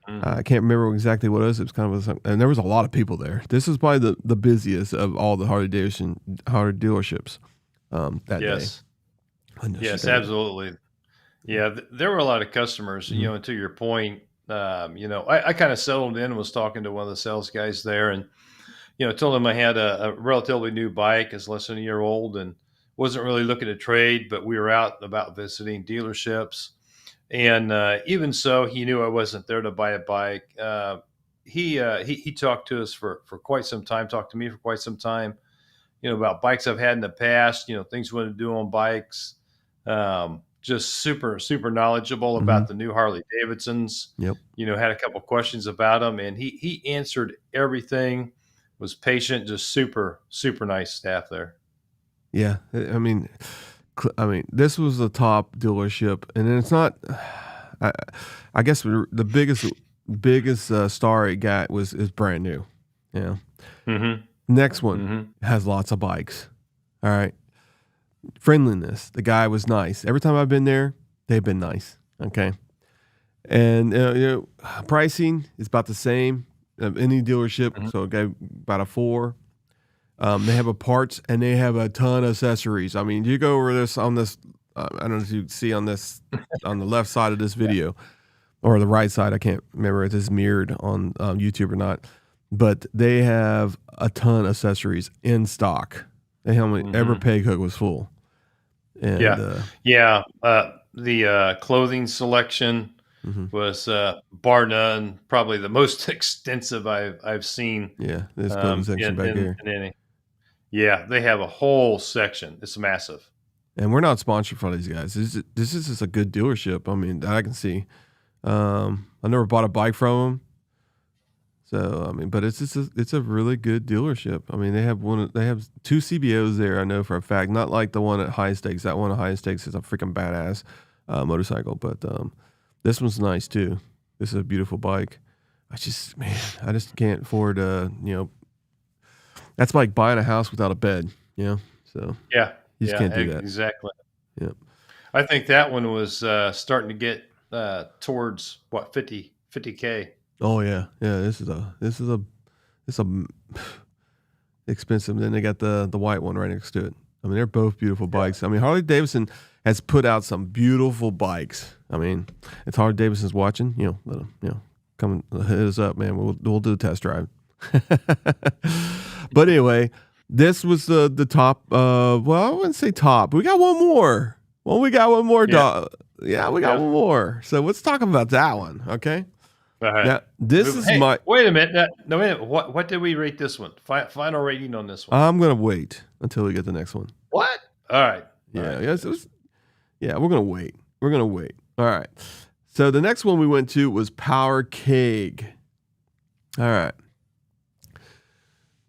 I can't remember exactly what it was. It was kind of, and there was a lot of people there. This is probably the busiest of all the Harley-Davidson dealerships that day. Yes, absolutely. Yeah, there were a lot of customers. And to your point, I kind of settled in and was talking to one of the sales guys there, and told him I had a relatively new bike, is less than a year old, and wasn't really looking to trade, but we were out and about visiting dealerships. And even so, he knew I wasn't there to buy a bike. He talked to us for quite some time, talked to me for quite some time, about bikes I've had in the past, things we want to do on bikes. Just super, super knowledgeable about the new Harley-Davidsons. Yep. Had a couple questions about them, and he answered everything, was patient, just super, super nice staff there. Yeah. I mean, this was the top dealership, and it's not, I guess the biggest star it got is brand new. Yeah. Next one has lots of bikes. All right. Friendliness. The guy was nice. Every time I've been there, they've been nice. Okay. And pricing is about the same of any dealership. So about a 4. They have a parts and they have a ton of accessories. I mean, you go over this on this. I don't know if you see on this on the left side of this video. or the right side. I can't remember if it's mirrored on YouTube or not, but they have a ton of accessories in stock. They how many ever peg hook was full. And, the clothing selection was bar none, probably the most extensive I've seen. Yeah, this clothing section back here. Yeah, they have a whole section. It's massive. And we're not sponsored for these guys. This is just a good dealership. I mean, that I can see. I never bought a bike from them. So I mean, but it's a really good dealership. I mean, they have two CBOs there. I know for a fact. Not like the one at High Stakes. That one at High Stakes is a freaking badass motorcycle. But this one's nice too. This is a beautiful bike. I just can't afford that's like buying a house without a bed. So yeah, you just can't do that. Exactly. Yeah, I think that one was starting to get towards what 50K. Oh yeah. This is a expensive. Then they got the white one right next to it. I mean, they're both beautiful bikes. I mean, Harley-Davidson has put out some beautiful bikes. I mean, if Harley-Davidson's watching, let them, come hit us up, man. We'll do a test drive. But anyway, this was the top. Well, I wouldn't say top. We got one more. Well, we got one more. Yeah, we got one more. So let's talk about that one, okay? All right. Now, this is my. Wait a minute. No, wait a minute. What did we rate this one? Final rating on this one? I'm gonna wait until we get the next one. What? All right. Yeah. We're gonna wait. All right. So the next one we went to was Power Keg. All right.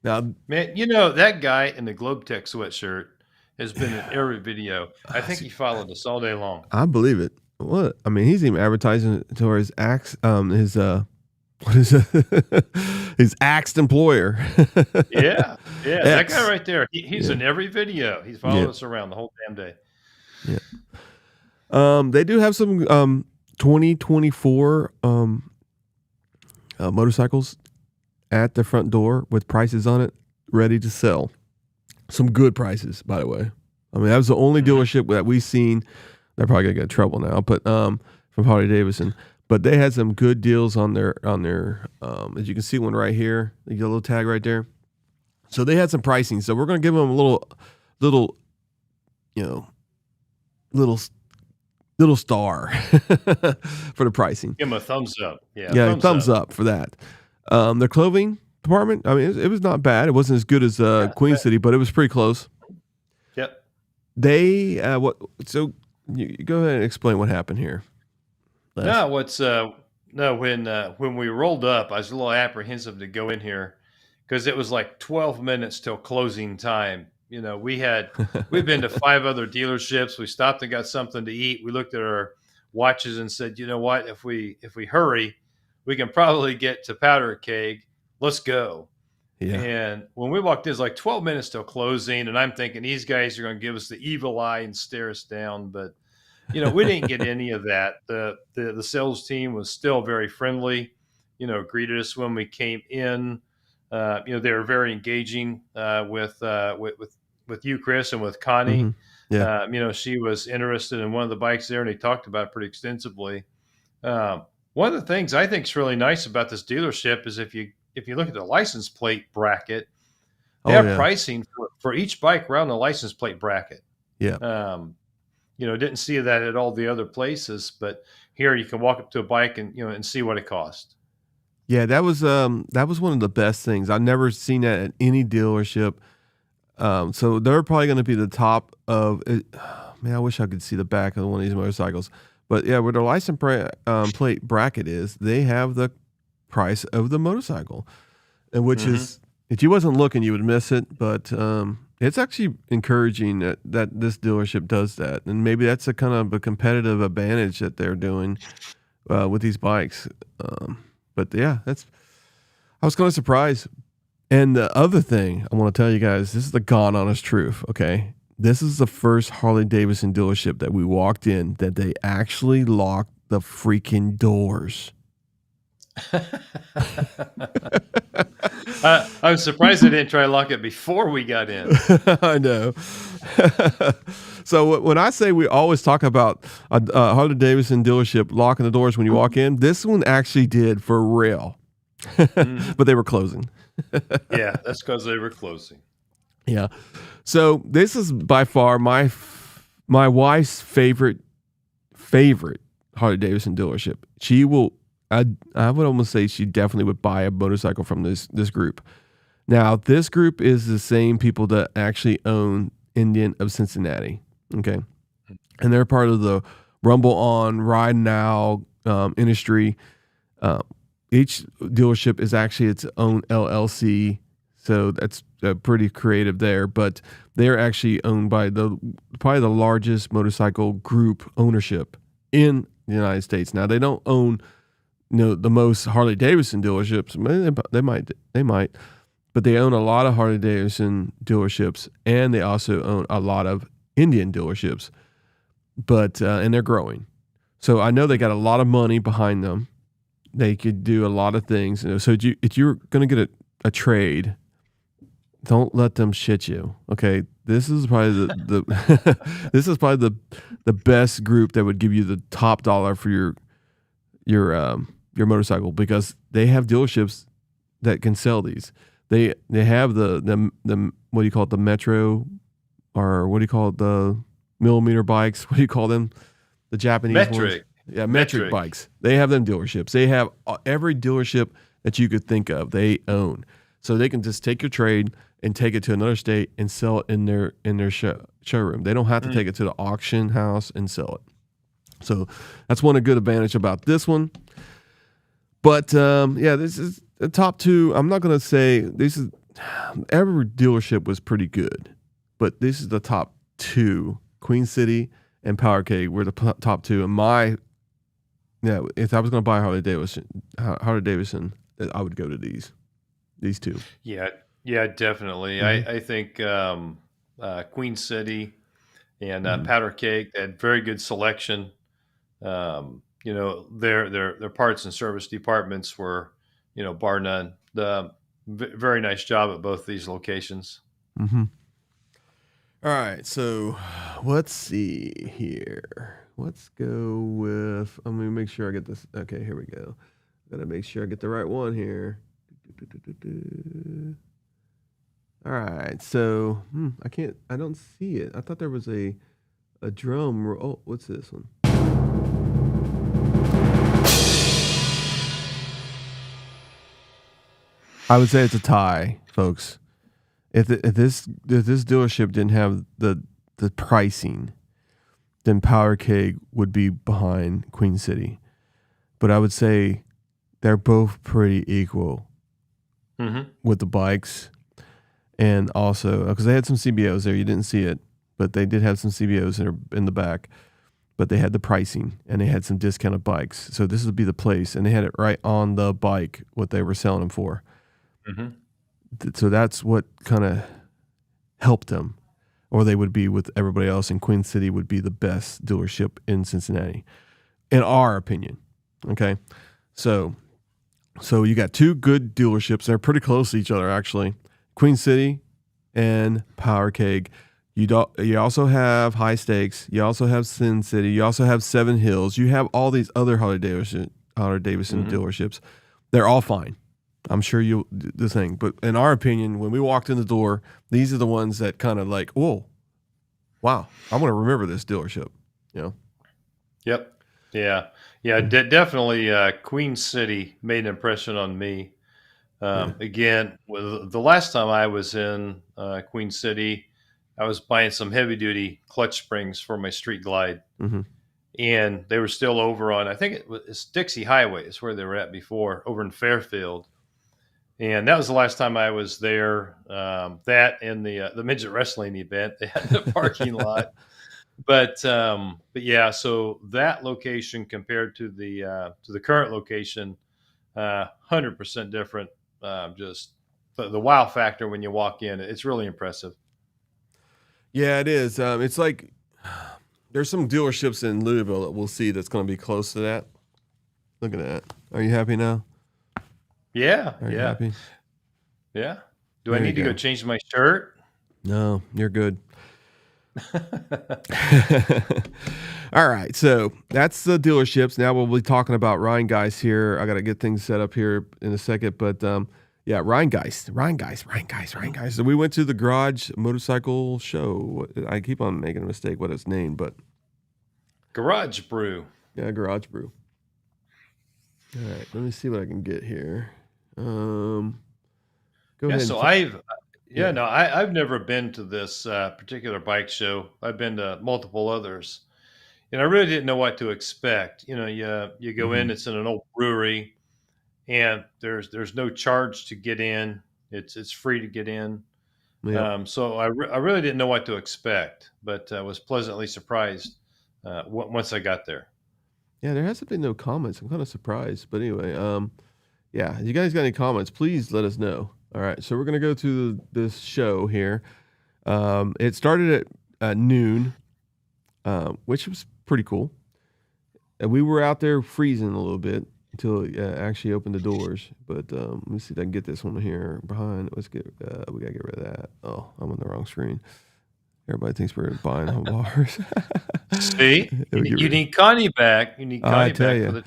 Now, man, that guy in the Globetech sweatshirt has been in every video. I think he followed us all day long. I believe it. What? I mean, he's even advertising to his what is it? His axed employer. Yeah. That guy right there. He's in every video. He's followed us around the whole damn day. Yeah. They do have some 2024 motorcycles at the front door with prices on it, ready to sell. Some good prices, by the way. I mean, that was the only dealership that we've seen. They're probably gonna get in trouble now, but from Harley-Davidson. But they had some good deals on their as you can see one right here, the yellow tag right there. So they had some pricing. So we're gonna give them a little star for the pricing. Give them a thumbs up. Yeah, thumbs up for that. Their clothing department, I mean, it was not bad. It wasn't as good as Queen City, but it was pretty close. Yep. They So you go ahead and explain what happened here. When we rolled up, I was a little apprehensive to go in here because it was like 12 minutes till closing time. We've been to 5 other dealerships. We stopped and got something to eat. We looked at our watches and said, you know what? If we hurry, we can probably get to Powder Keg. Let's go. Yeah. And when we walked in, it was like 12 minutes till closing. And I'm thinking these guys are going to give us the evil eye and stare us down. But, we didn't get any of that. The sales team was still very friendly, greeted us when we came in. They were very engaging with you, Chris, and with Connie. Mm-hmm. Yeah. She was interested in one of the bikes there, and they talked about it pretty extensively. One of the things I think is really nice about this dealership is if you look at the license plate bracket, they have pricing for each bike around the license plate bracket. Yeah. Didn't see that at all the other places, but here you can walk up to a bike and and see what it costs. Yeah, that was one of the best things. I've never seen that at any dealership. So they're probably going to be the top of it. Man, I wish I could see the back of one of these motorcycles. But yeah, where the license plate bracket is, they have the price of the motorcycle, and which is, if you wasn't looking, you would miss it. But it's actually encouraging that this dealership does that, and maybe that's a kind of a competitive advantage that they're doing with these bikes. But yeah, I was kind of surprised. And the other thing I want to tell you guys, this is the God honest truth. Okay. This is the first Harley-Davidson dealership that we walked in that they actually locked the freaking doors. I'm surprised they didn't try to lock it before we got in. I know. So when I say we always talk about a Harley-Davidson dealership locking the doors when you walk in, this one actually did for real. But they were closing. Yeah, that's because they were closing. Yeah. So this is by far my wife's favorite Harley-Davidson dealership. She will, I would almost say she definitely would buy a motorcycle from this group. Now, this group is the same people that actually own Indian of Cincinnati. Okay. And they're part of the Rumble On, Ride Now industry. Each dealership is actually its own LLC. So that's pretty creative there. But they're actually owned by probably the largest motorcycle group ownership in the United States. Now, they don't own the most Harley-Davidson dealerships. They might. But they own a lot of Harley-Davidson dealerships, and they also own a lot of Indian dealerships. But and they're growing. So I know they got a lot of money behind them. They could do a lot of things. So if you're going to get a trade, don't let them shit you. Okay, this is probably this is probably the best group that would give you the top dollar for your motorcycle, because they have dealerships that can sell these. They have the what do you call it, the Metro, or what do you call it, the millimeter bikes? What do you call them? The Japanese Metric. ones? Yeah, metric bikes. They have them dealerships. They have every dealership that you could think of. They own, so they can just take your trade and take it to another state and sell it in their showroom. They don't have to take it to the auction house and sell it. So that's one good advantage about this one. But yeah, this is the top two. I'm not going to say this is every dealership was pretty good, but this is the top two. Queen City and Power Keg were the top two. And if I was going to buy Harley-Davidson, I would go to these two. Yeah, definitely. I think Queen City and Powder Keg had very good selection. Their parts and service departments were, bar none. Very nice job at both these locations. Mm-hmm. All right, so let's see here. Let's go with. I'm gonna make sure I get this. Okay, here we go. Gotta make sure I get the right one here. All right, so I don't see it. I thought there was a drum. Oh, what's this one? I would say it's a tie, folks. If this dealership didn't have the pricing, then Power Keg would be behind Queen City. But I would say they're both pretty equal with the bikes, and also because they had some CBOs there. You didn't see it, but they did have some CBOs in the back. But they had the pricing, and they had some discounted bikes. So this would be the place, and they had it right on the bike what they were selling them for. So that's what kind of helped them, or they would be with everybody else, and Queen City would be the best dealership in Cincinnati, in our opinion. Okay, so you got two good dealerships. They're pretty close to each other, actually. Queen City and Power Keg. You also have High Stakes. You also have Sin City. You also have Seven Hills. You have all these other Harley-Davidson dealerships. They're all fine. I'm sure the thing. But in our opinion, when we walked in the door, these are the ones that kind of like, whoa, wow, I'm going to remember this dealership. Yep. Yeah. Definitely. Queen City made an impression on me. Again, the last time I was in Queen City, I was buying some heavy duty clutch springs for my Street Glide, and they were still over on, I think it's Dixie Highway is where they were at before, over in Fairfield. And that was the last time I was there. That and the midget wrestling event they had in the parking lot. But yeah, so that location compared to the current location, 100% different. Just the wow factor when you walk in, it's really impressive. Yeah, it is. It's like there's some dealerships in Louisville that we'll see that's going to be close to that. Look at that. Are you happy now? Yeah. Are you happy? Yeah. Do I need to go change my shirt? No, you're good. All right, so that's the dealerships. Now we'll be talking about Rhinegeist here. I got to get things set up here in a second, but yeah, Rhinegeist. So we went to the Garage Motorcycle Show. I keep on making a mistake what it's named, but Garage Brew. yeah, Garage Brew. All right, let me see what I can get here. Go ahead. So I've never been to this particular bike show. I've been to multiple others, and I really didn't know what to expect. You go in, it's in an old brewery, and there's no charge to get in. It's free to get in. Yeah. So I really didn't know what to expect, but I was pleasantly surprised once I got there. Yeah, there hasn't been no comments. I'm kind of surprised, but anyway, yeah, you guys got any comments? Please let us know. All right, so we're gonna go to this show here. It started at noon, which was pretty cool. And we were out there freezing a little bit until it actually opened the doors. But let me see if I can get this one here behind. Let's get. We gotta get rid of that. Oh, I'm on the wrong screen. Everybody thinks we're buying home bars. See, you need Connie back. You need Connie back for the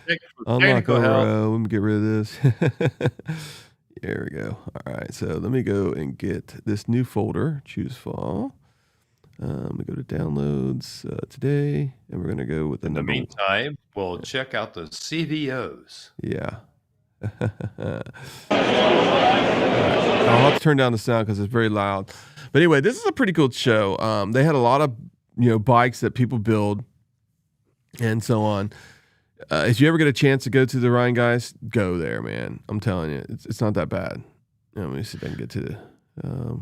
technical help. Let me get rid of this. There we go. All right, so let me go and get this new folder. Choose file. We go to downloads today, and we're gonna go with the number. In the meantime, we'll check out the CVOs. Yeah. I'll have to turn down the sound because it's very loud. But anyway, this is a pretty cool show. They had a lot of bikes that people build and so on. If you ever get a chance to go to the Rhinegeist, go there, man. I'm telling you, it's not that bad. Let me see if I can get to the.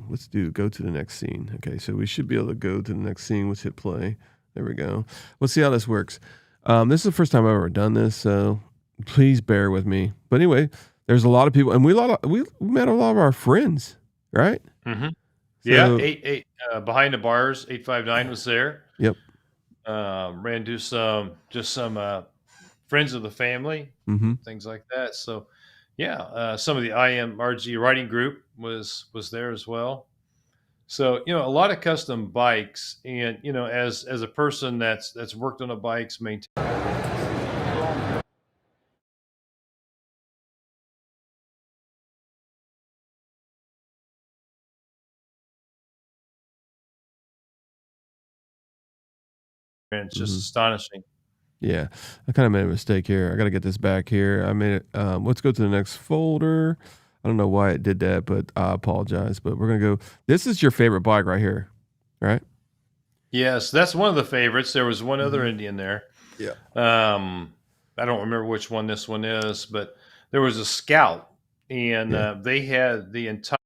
Let's go to the next scene. Okay, so we should be able to go to the next scene. Let's hit play. There we go. Let's see how this works. This is the first time I've ever done this, so please bear with me. But anyway, there's a lot of people, and we met a lot of our friends, right? Mm-hmm. So, yeah, behind the bars, 859 was there. Yep. Ran into some friends of the family, things like that. So, yeah, some of the IMRG riding group was there as well. So, a lot of custom bikes, and as a person that's worked on the bikes, maintained. It's just astonishing. Yeah, I kind of made a mistake here. I got to get this back here. I made it. Let's go to the next folder. I don't know why it did that, but I apologize. But we're going to go. This is your favorite bike right here, right? Yes, that's one of the favorites. There was one other Indian there. Yeah. I don't remember which one this one is, but there was a Scout, and they had the entire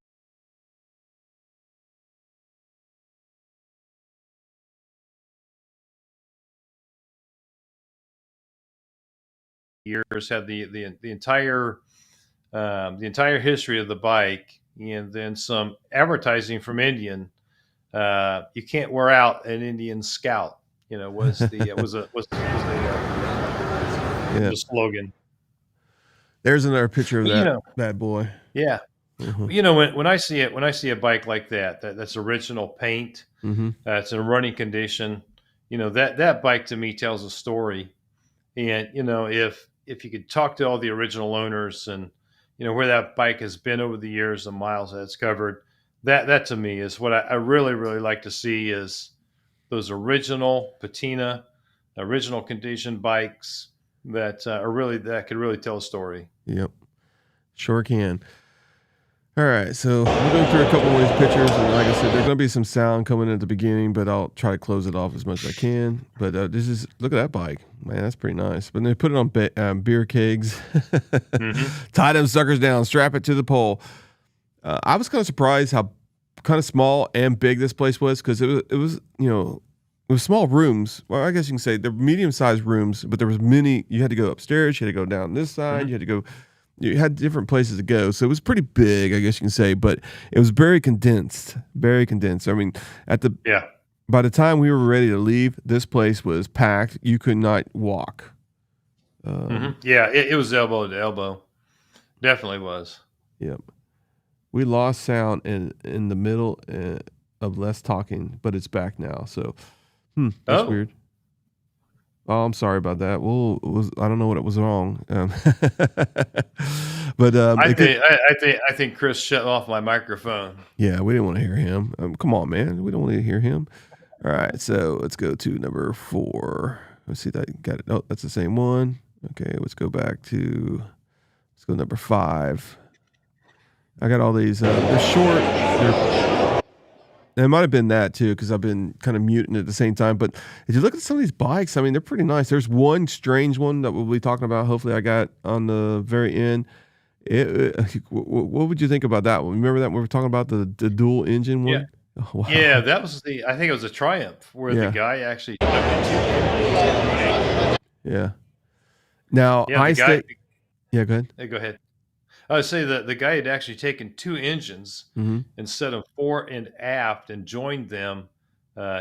years, had the entire history of the bike, and then some advertising from Indian. You can't wear out an Indian Scout. Was the slogan. There's another picture of that bad boy. Yeah. When I see a bike like that's original paint, it's in running condition, that bike to me tells a story. And if you could talk to all the original owners and where that bike has been over the years, the miles that it's covered, that to me is what I really, really like to see, is those original patina, original condition bikes that could really tell a story. Yep, sure can. All right, so we'll go through a couple of these pictures, and like I said, there's going to be some sound coming in at the beginning, but I'll try to close it off as much as I can. But look at that bike, man, that's pretty nice. But they put it on beer kegs, tie them suckers down, strap it to the pole. I was kind of surprised how kind of small and big this place was, because it was small rooms. Well, I guess you can say they're medium-sized rooms, but there was many. You had to go upstairs, you had to go down this side, you had different places to go. So it was pretty big, I guess you can say, but it was very condensed, very condensed. I mean, by the time we were ready to leave, this place was packed. You could not walk. Yeah, it was elbow to elbow. Definitely was. Yep. We lost sound in the middle of less talking, but it's back now. So, that's weird. Oh, I'm sorry about that. Well, I don't know what it was wrong. But I think Chris shut off my microphone. Yeah, we didn't want to hear him. Come on, man. We don't want to hear him. All right, so let's go to number 4. Let's see if I got it. Oh, that's the same one. Okay, let's go number 5. I got all these. They're short. It might have been that too, because I've been kind of muting at the same time. But if you look at some of these bikes, I mean, they're pretty nice. There's one strange one that we'll be talking about. Hopefully, I got on the very end. What would you think about that one? Remember that we were talking about the dual engine one? Yeah. Oh, wow. Yeah, that was I think it was a Triumph where the guy actually took it. Yeah. Now, yeah, go ahead. Hey, go ahead. I would say that the guy had actually taken 2 engines and set them fore and aft and joined them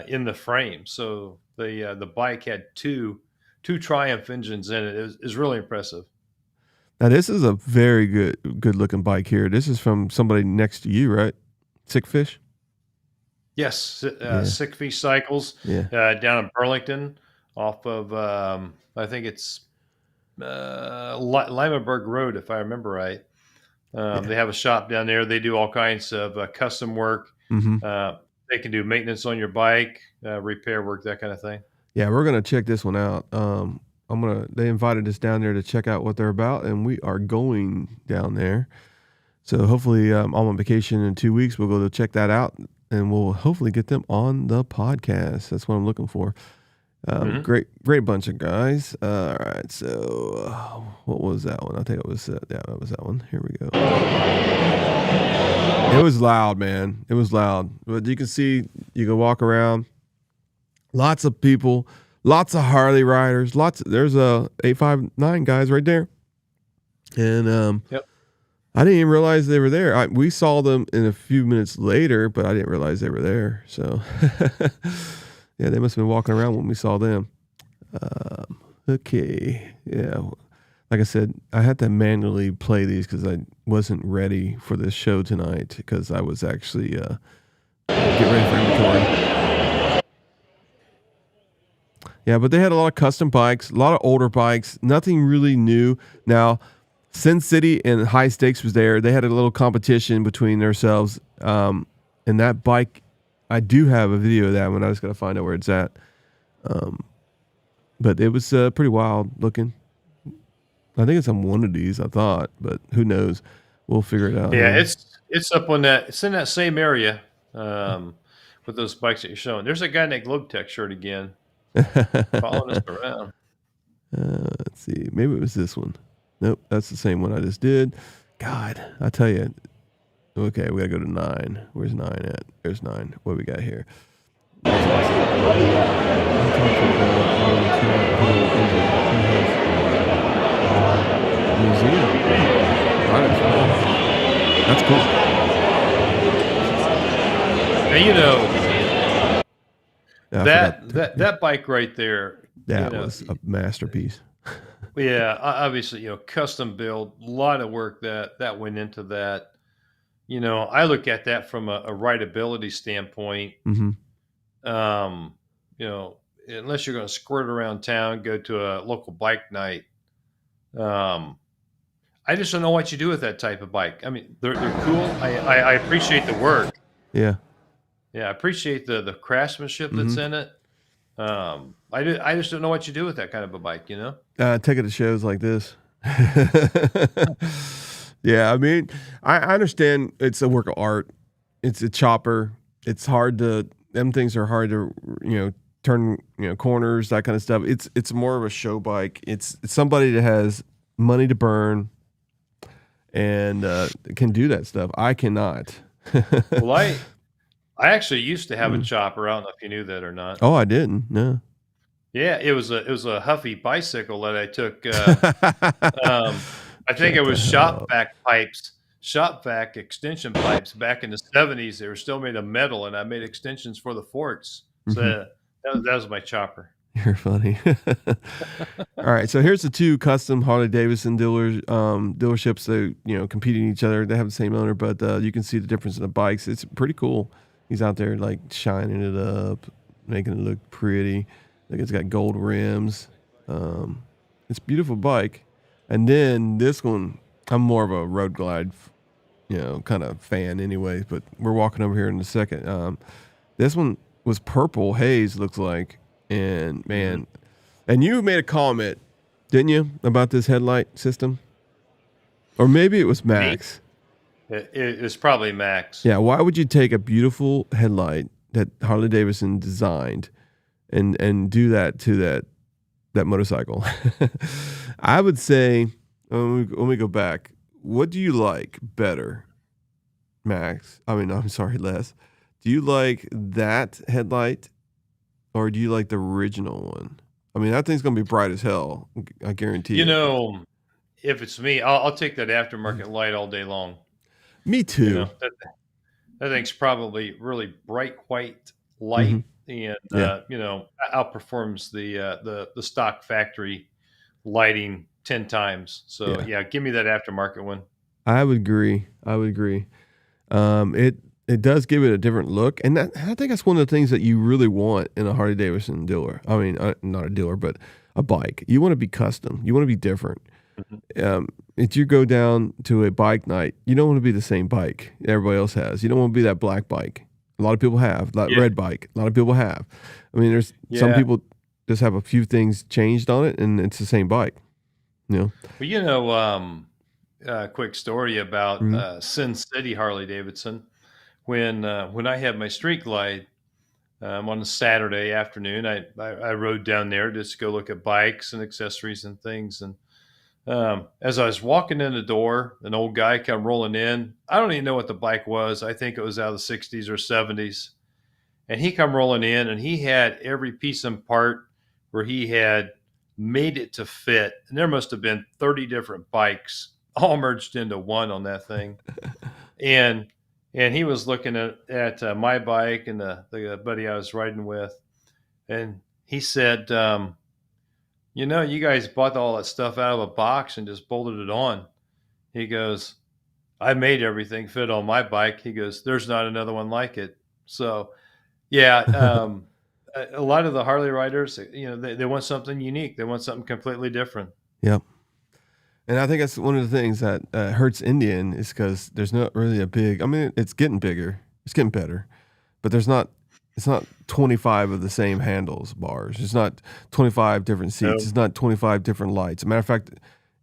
in the frame. So the bike had two Triumph engines in it. It was really impressive. Now, this is a very good looking bike here. This is from somebody next to you, right? Sick Fish? Yes, Sick Fish Cycles down in Burlington off of, I think it's Limeberg Road, if I remember right. They have a shop down there. They do all kinds of custom work. They can do maintenance on your bike, repair work, that kind of thing. Yeah, we're going to check this one out. They invited us down there to check out what they're about, and we are going down there. So hopefully I'm on vacation in 2 weeks. We'll go to check that out, and we'll hopefully get them on the podcast. That's what I'm looking for. Great bunch of guys. All right, so what was that one? I think it was that was that one. Here we go. It was loud, man. It was loud, but you can see, you can walk around. Lots of people, lots of Harley riders. There's 859 guys right there, and I didn't even realize they were there. We saw them in a few minutes later, but I didn't realize they were there. So. Yeah, they must have been walking around when we saw them. Okay. Yeah. Like I said, I had to manually play these because I wasn't ready for this show tonight, because I was actually get ready for inventory. Yeah, but they had a lot of custom bikes, a lot of older bikes, nothing really new. Now, Sin City and High Stakes was there. They had a little competition between themselves. And that bike, I do have a video of that one. I just got to find out where it's at. But it was pretty wild looking. I think it's on one of these, I thought, but who knows? We'll figure it out. Yeah, it's up on that. It's in that same area with those bikes that you're showing. There's a guy in that Globe Tech shirt again, following us around. Let's see. Maybe it was this one. Nope, that's the same one I just did. God, I tell you. Okay, we gotta go to 9. Where's 9 at? There's 9. What do we got here? Museum. That's cool. Now, that bike right there. That was a masterpiece. Yeah, obviously, custom build, a lot of work that went into that. I look at that from a rideability standpoint. Unless you're going to squirt around town, go to a local bike night. I just don't know what you do with that type of bike. I mean, they're cool. I appreciate the work. Yeah. Yeah, I appreciate the craftsmanship that's in it. I just don't know what you do with that kind of a bike, Take it to shows like this. Yeah, I mean, I understand it's a work of art. It's a chopper. It's hard to, them things are hard to, turn, corners, that kind of stuff. It's more of a show bike. It's somebody that has money to burn and can do that stuff. I cannot. Well, I actually used to have a chopper. I don't know if you knew that or not. Oh, I didn't. No. Yeah, it was a Huffy bicycle that I took. I think it was shop vac extension pipes back in the 70s. They were still made of metal, and I made extensions for the forts. So that was my chopper. You're funny. All right, so here's the 2 custom Harley-Davidson dealerships. They competing each other. They have the same owner, but you can see the difference in the bikes. It's pretty cool. He's out there like shining it up, making it look pretty. Like it's got gold rims. Um, it's a beautiful bike. And then this one, I'm more of a road glide, kind of fan anyway. But we're walking over here in a second. This one was purple haze, looks like, and Mhm. man, and you made a comment, didn't you, about this headlight system? Or maybe it was Me? Max. It's probably Max. Yeah, why would you take a beautiful headlight that Harley Davidson designed and do that to that motorcycle? I would say when we go back, what do you like better, Max? I mean, I'm sorry, Les. Do you like that headlight or do you like the original one? I mean, that thing's gonna be bright as hell. I guarantee You it. know, if it's me, I'll take that aftermarket light all day long. Me You too. know, that thing's probably really bright white Hmm. light, and Yeah, outperforms the stock factory lighting 10 times. So yeah. yeah, give me that aftermarket one. I would agree. I would agree. It does give it a different look, and I think that's one of the things that you really want in a Harley Davidson dealer. I mean, not a dealer, but a bike. You want to be custom. You want to be different. Mhm. If you go down to a bike night, you don't want to be the same bike everybody else has. You don't want to be that black bike. A lot of people have that Yeah, red bike. A lot of people have. I mean, there's some yeah. people just have a few things changed on it, and it's the same bike. You know. Well, quick story about Hmm. Sin City Harley Davidson. When I had my street glide on a Saturday afternoon, I rode down there just to go look at bikes and accessories and things. And as I was walking in the door, an old guy come rolling in. I don't even know what the bike was. I think it was out of the 60s or 70s. And he come rolling in, and he had every piece and part where he had made it to fit. And there must have been 30 different bikes all merged into one on that thing. And he was looking at my bike and the buddy I was riding with, and he said, you guys bought all that stuff out of a box and just bolted it on. He goes, I made everything fit on my bike. He goes, there's not another one like it. So yeah, a lot of the Harley riders, they want something unique. They want something completely different. Yep. And I think that's one of the things that hurts Indian is because there's not really a big. I mean, it's getting bigger, it's getting better, but there's not. It's not 25 of the same handles bars. It's not 25 different seats. No. It's not 25 different lights. Matter of fact,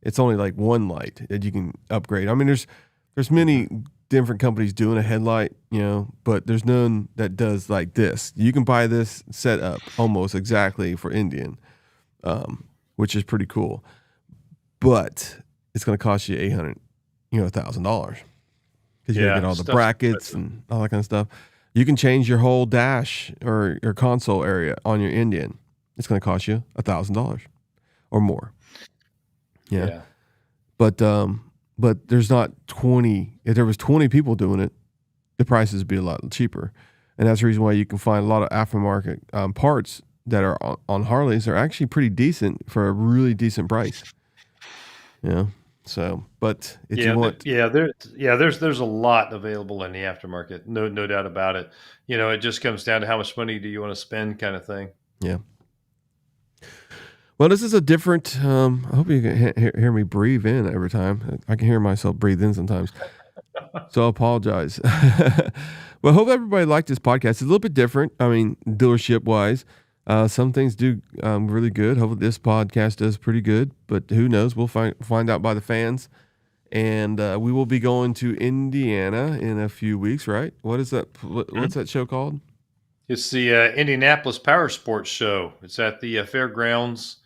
it's only like one light that you can upgrade. I mean, there's Mhm. many different companies doing a headlight, but there's none that does like this. You can buy this set up almost exactly for Indian, which is pretty cool, but it's going to cost you 800, $1,000 because you got to get Yeah, all the stuff's brackets expensive. and all that kind of stuff. You can change your whole dash or your console area on your Indian. It's going to cost you $1,000 or more. Yeah, Yeah. but there's not 20. If there was 20 people doing it, the prices would be a lot cheaper, and that's the reason why you can find a lot of aftermarket parts that are on Harleys. Are actually pretty decent for a really decent price. Yeah. So, but if you Yeah, want, there's a lot available in the aftermarket. No doubt about it. It just comes down to how much money do you want to spend, kind of thing. yeah. Well, this is a different. I hope you can hear me breathe in every time. I can hear myself breathe in sometimes, so I apologize. Well, I hope everybody liked this podcast. It's a little bit different. I mean, dealership wise, some things do really good. Hopefully, this podcast does pretty good. But who knows? We'll find out by the fans. And we will be going to Indiana in a few weeks, right? What is that? What's Mhm. that show called? It's the Indianapolis Power Sports Show. It's at the fairgrounds,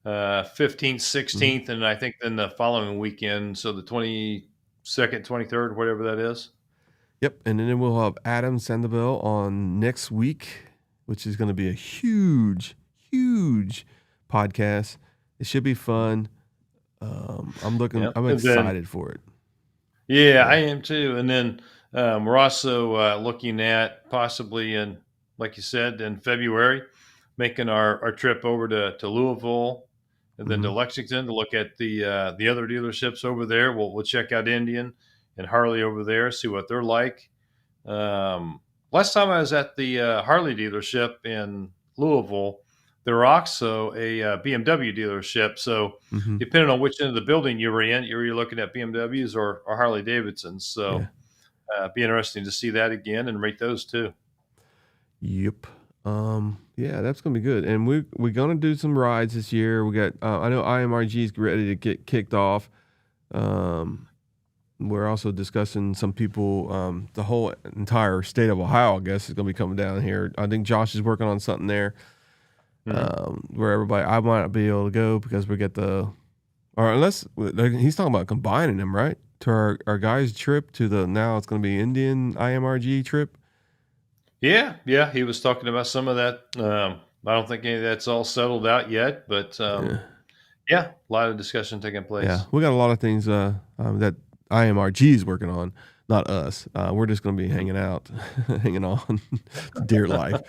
15th, Hmm. 16th, and I think then the following weekend, so the 22nd, 23rd, whatever that is. Yep. And then we'll have Adam Sandoval on next week, which is going to be a huge, huge podcast. It should be fun. Yeah, I'm and then excited for it. yeah, Yeah. I am too. And then we're also looking at possibly like you said, in February, making our trip over to Louisville and then to Hmm. Lexington to look at the other dealerships over there. We'll check out Indian and Harley over there, see what they're like. Um, last time I was at the Harley dealership in Louisville, there were also a BMW dealership. So Mm-hmm. depending on which end of the building you were in, you were looking at BMWs or Harley Davidsons. So be interesting to see that again and rate those too. Yep. Yeah, that's gonna be good. And we're gonna do some rides this year. We got I know IMRG is ready to get kicked off. We're also discussing some people, the whole entire state of Ohio, I guess, is gonna be coming down here. I think Josh is working on something there. Where everybody, I might not be able to go because we get or unless he's talking about combining them, right? To our guys' trip now it's going to be Indian IMRG trip. Yeah. He was talking about some of that. I don't think any of that's all settled out yet, but a lot of discussion taking place. Yeah, we got a lot of things that IMRG is working on, not us. We're just going to be hanging out, hanging on, dear life.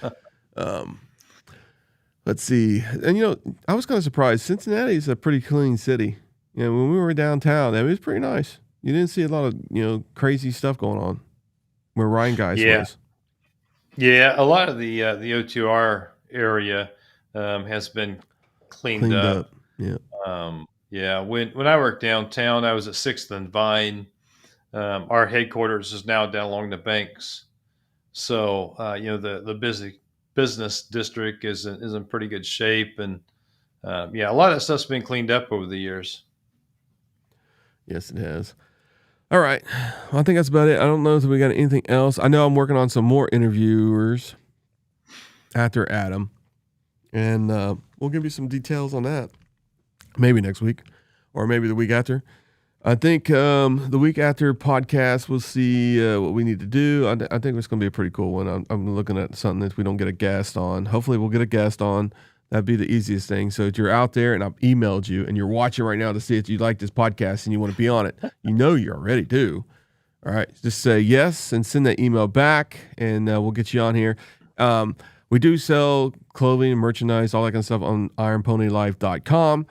Let's see. And, I was kind of surprised. Cincinnati is a pretty clean city. When we were downtown, it was pretty nice. You didn't see a lot of, crazy stuff going on where Rhinegeist was. Yeah, a lot of the O2R area has been cleaned up. Yeah. When I worked downtown, I was at 6th and Vine. Our headquarters is now down along the banks. So, the business district is in pretty good shape, and a lot of that stuff's been cleaned up over the years. Yes, it has. All right, well, I think that's about it. I don't know if we got anything else. I know I'm working on some more interviewers after Adam, and we'll give you some details on that maybe next week or maybe the week after. I think the week after podcast, we'll see what we need to do. I think it's going to be a pretty cool one. I'm looking at something that we don't get a guest on. Hopefully we'll get a guest on. That'd be the easiest thing. So if you're out there and I've emailed you and you're watching right now to see if you like this podcast and you want to be on it, you already do. All right. Just say yes and send that email back and we'll get you on here. We do sell clothing, merchandise, all that kind of stuff on ironponylife.com.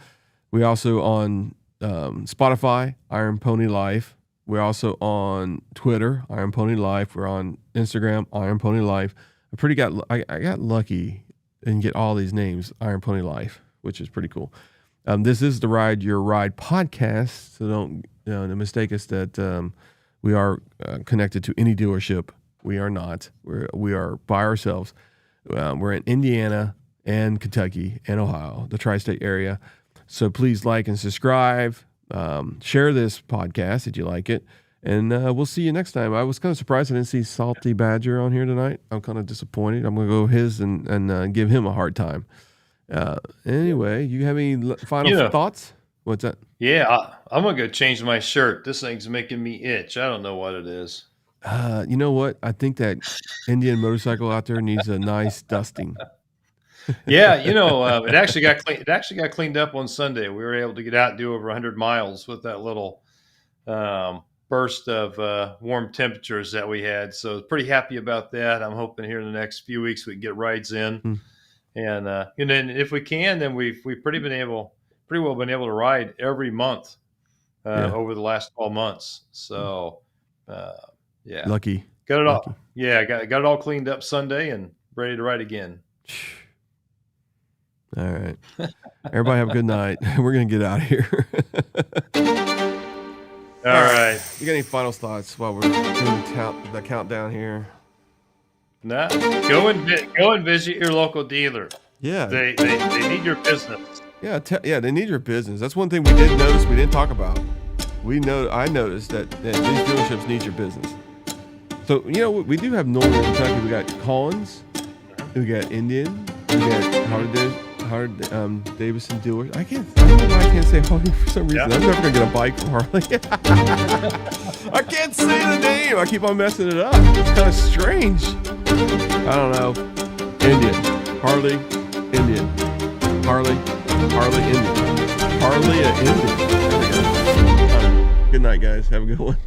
We also on Spotify, Iron Pony Life. We're also on Twitter, Iron Pony Life. We're on Instagram, Iron Pony Life. I got lucky and get all these names, Iron Pony Life, which is pretty cool. This is the Ride Your Ride podcast, so don't mistake us that we are connected to any dealership. We are not. We are by ourselves. We're in Indiana and Kentucky and Ohio, the tri-state area. So please like and subscribe. Share this podcast if you like it. And we'll see you next time. I was kind of surprised I didn't see Salty Badger on here tonight. I'm kind of disappointed. I'm going to go his and give him a hard time. Anyway, you have any final thoughts? What's that? Yeah, I'm going to go change my shirt. This thing's making me itch. I don't know what it is. You know what? I think that Indian motorcycle out there needs a nice dusting. Yeah, it actually got cleaned up on Sunday. We were able to get out and do over 100 miles with that little burst of warm temperatures that we had. So pretty happy about that. I'm hoping here in the next few weeks we can get rides in, and then if we can, then we've pretty well been able to ride every month over the last 12 months. So lucky. Got it all. Yeah, got it all cleaned up Sunday and ready to ride again. All right. Everybody have a good night. We're going to get out of here. All right. You got any final thoughts while we're doing the countdown here? No. Go and visit your local dealer. Yeah. They need your business. Yeah, they need your business. That's one thing we did notice we didn't talk about. I noticed that these dealerships need your business. So, we do have Northern Kentucky. We got Collins. We got Indian. We got Harley-Davidson dealers. I don't know why I can't say Harley for some reason. I'm never going to get a bike from Harley. I can't say the name. I keep on messing it up. It's kind of strange. I don't know. Indian. Harley. Indian. Harley. Indian. Harley Indian. There we go. Good night, guys. Have a good one.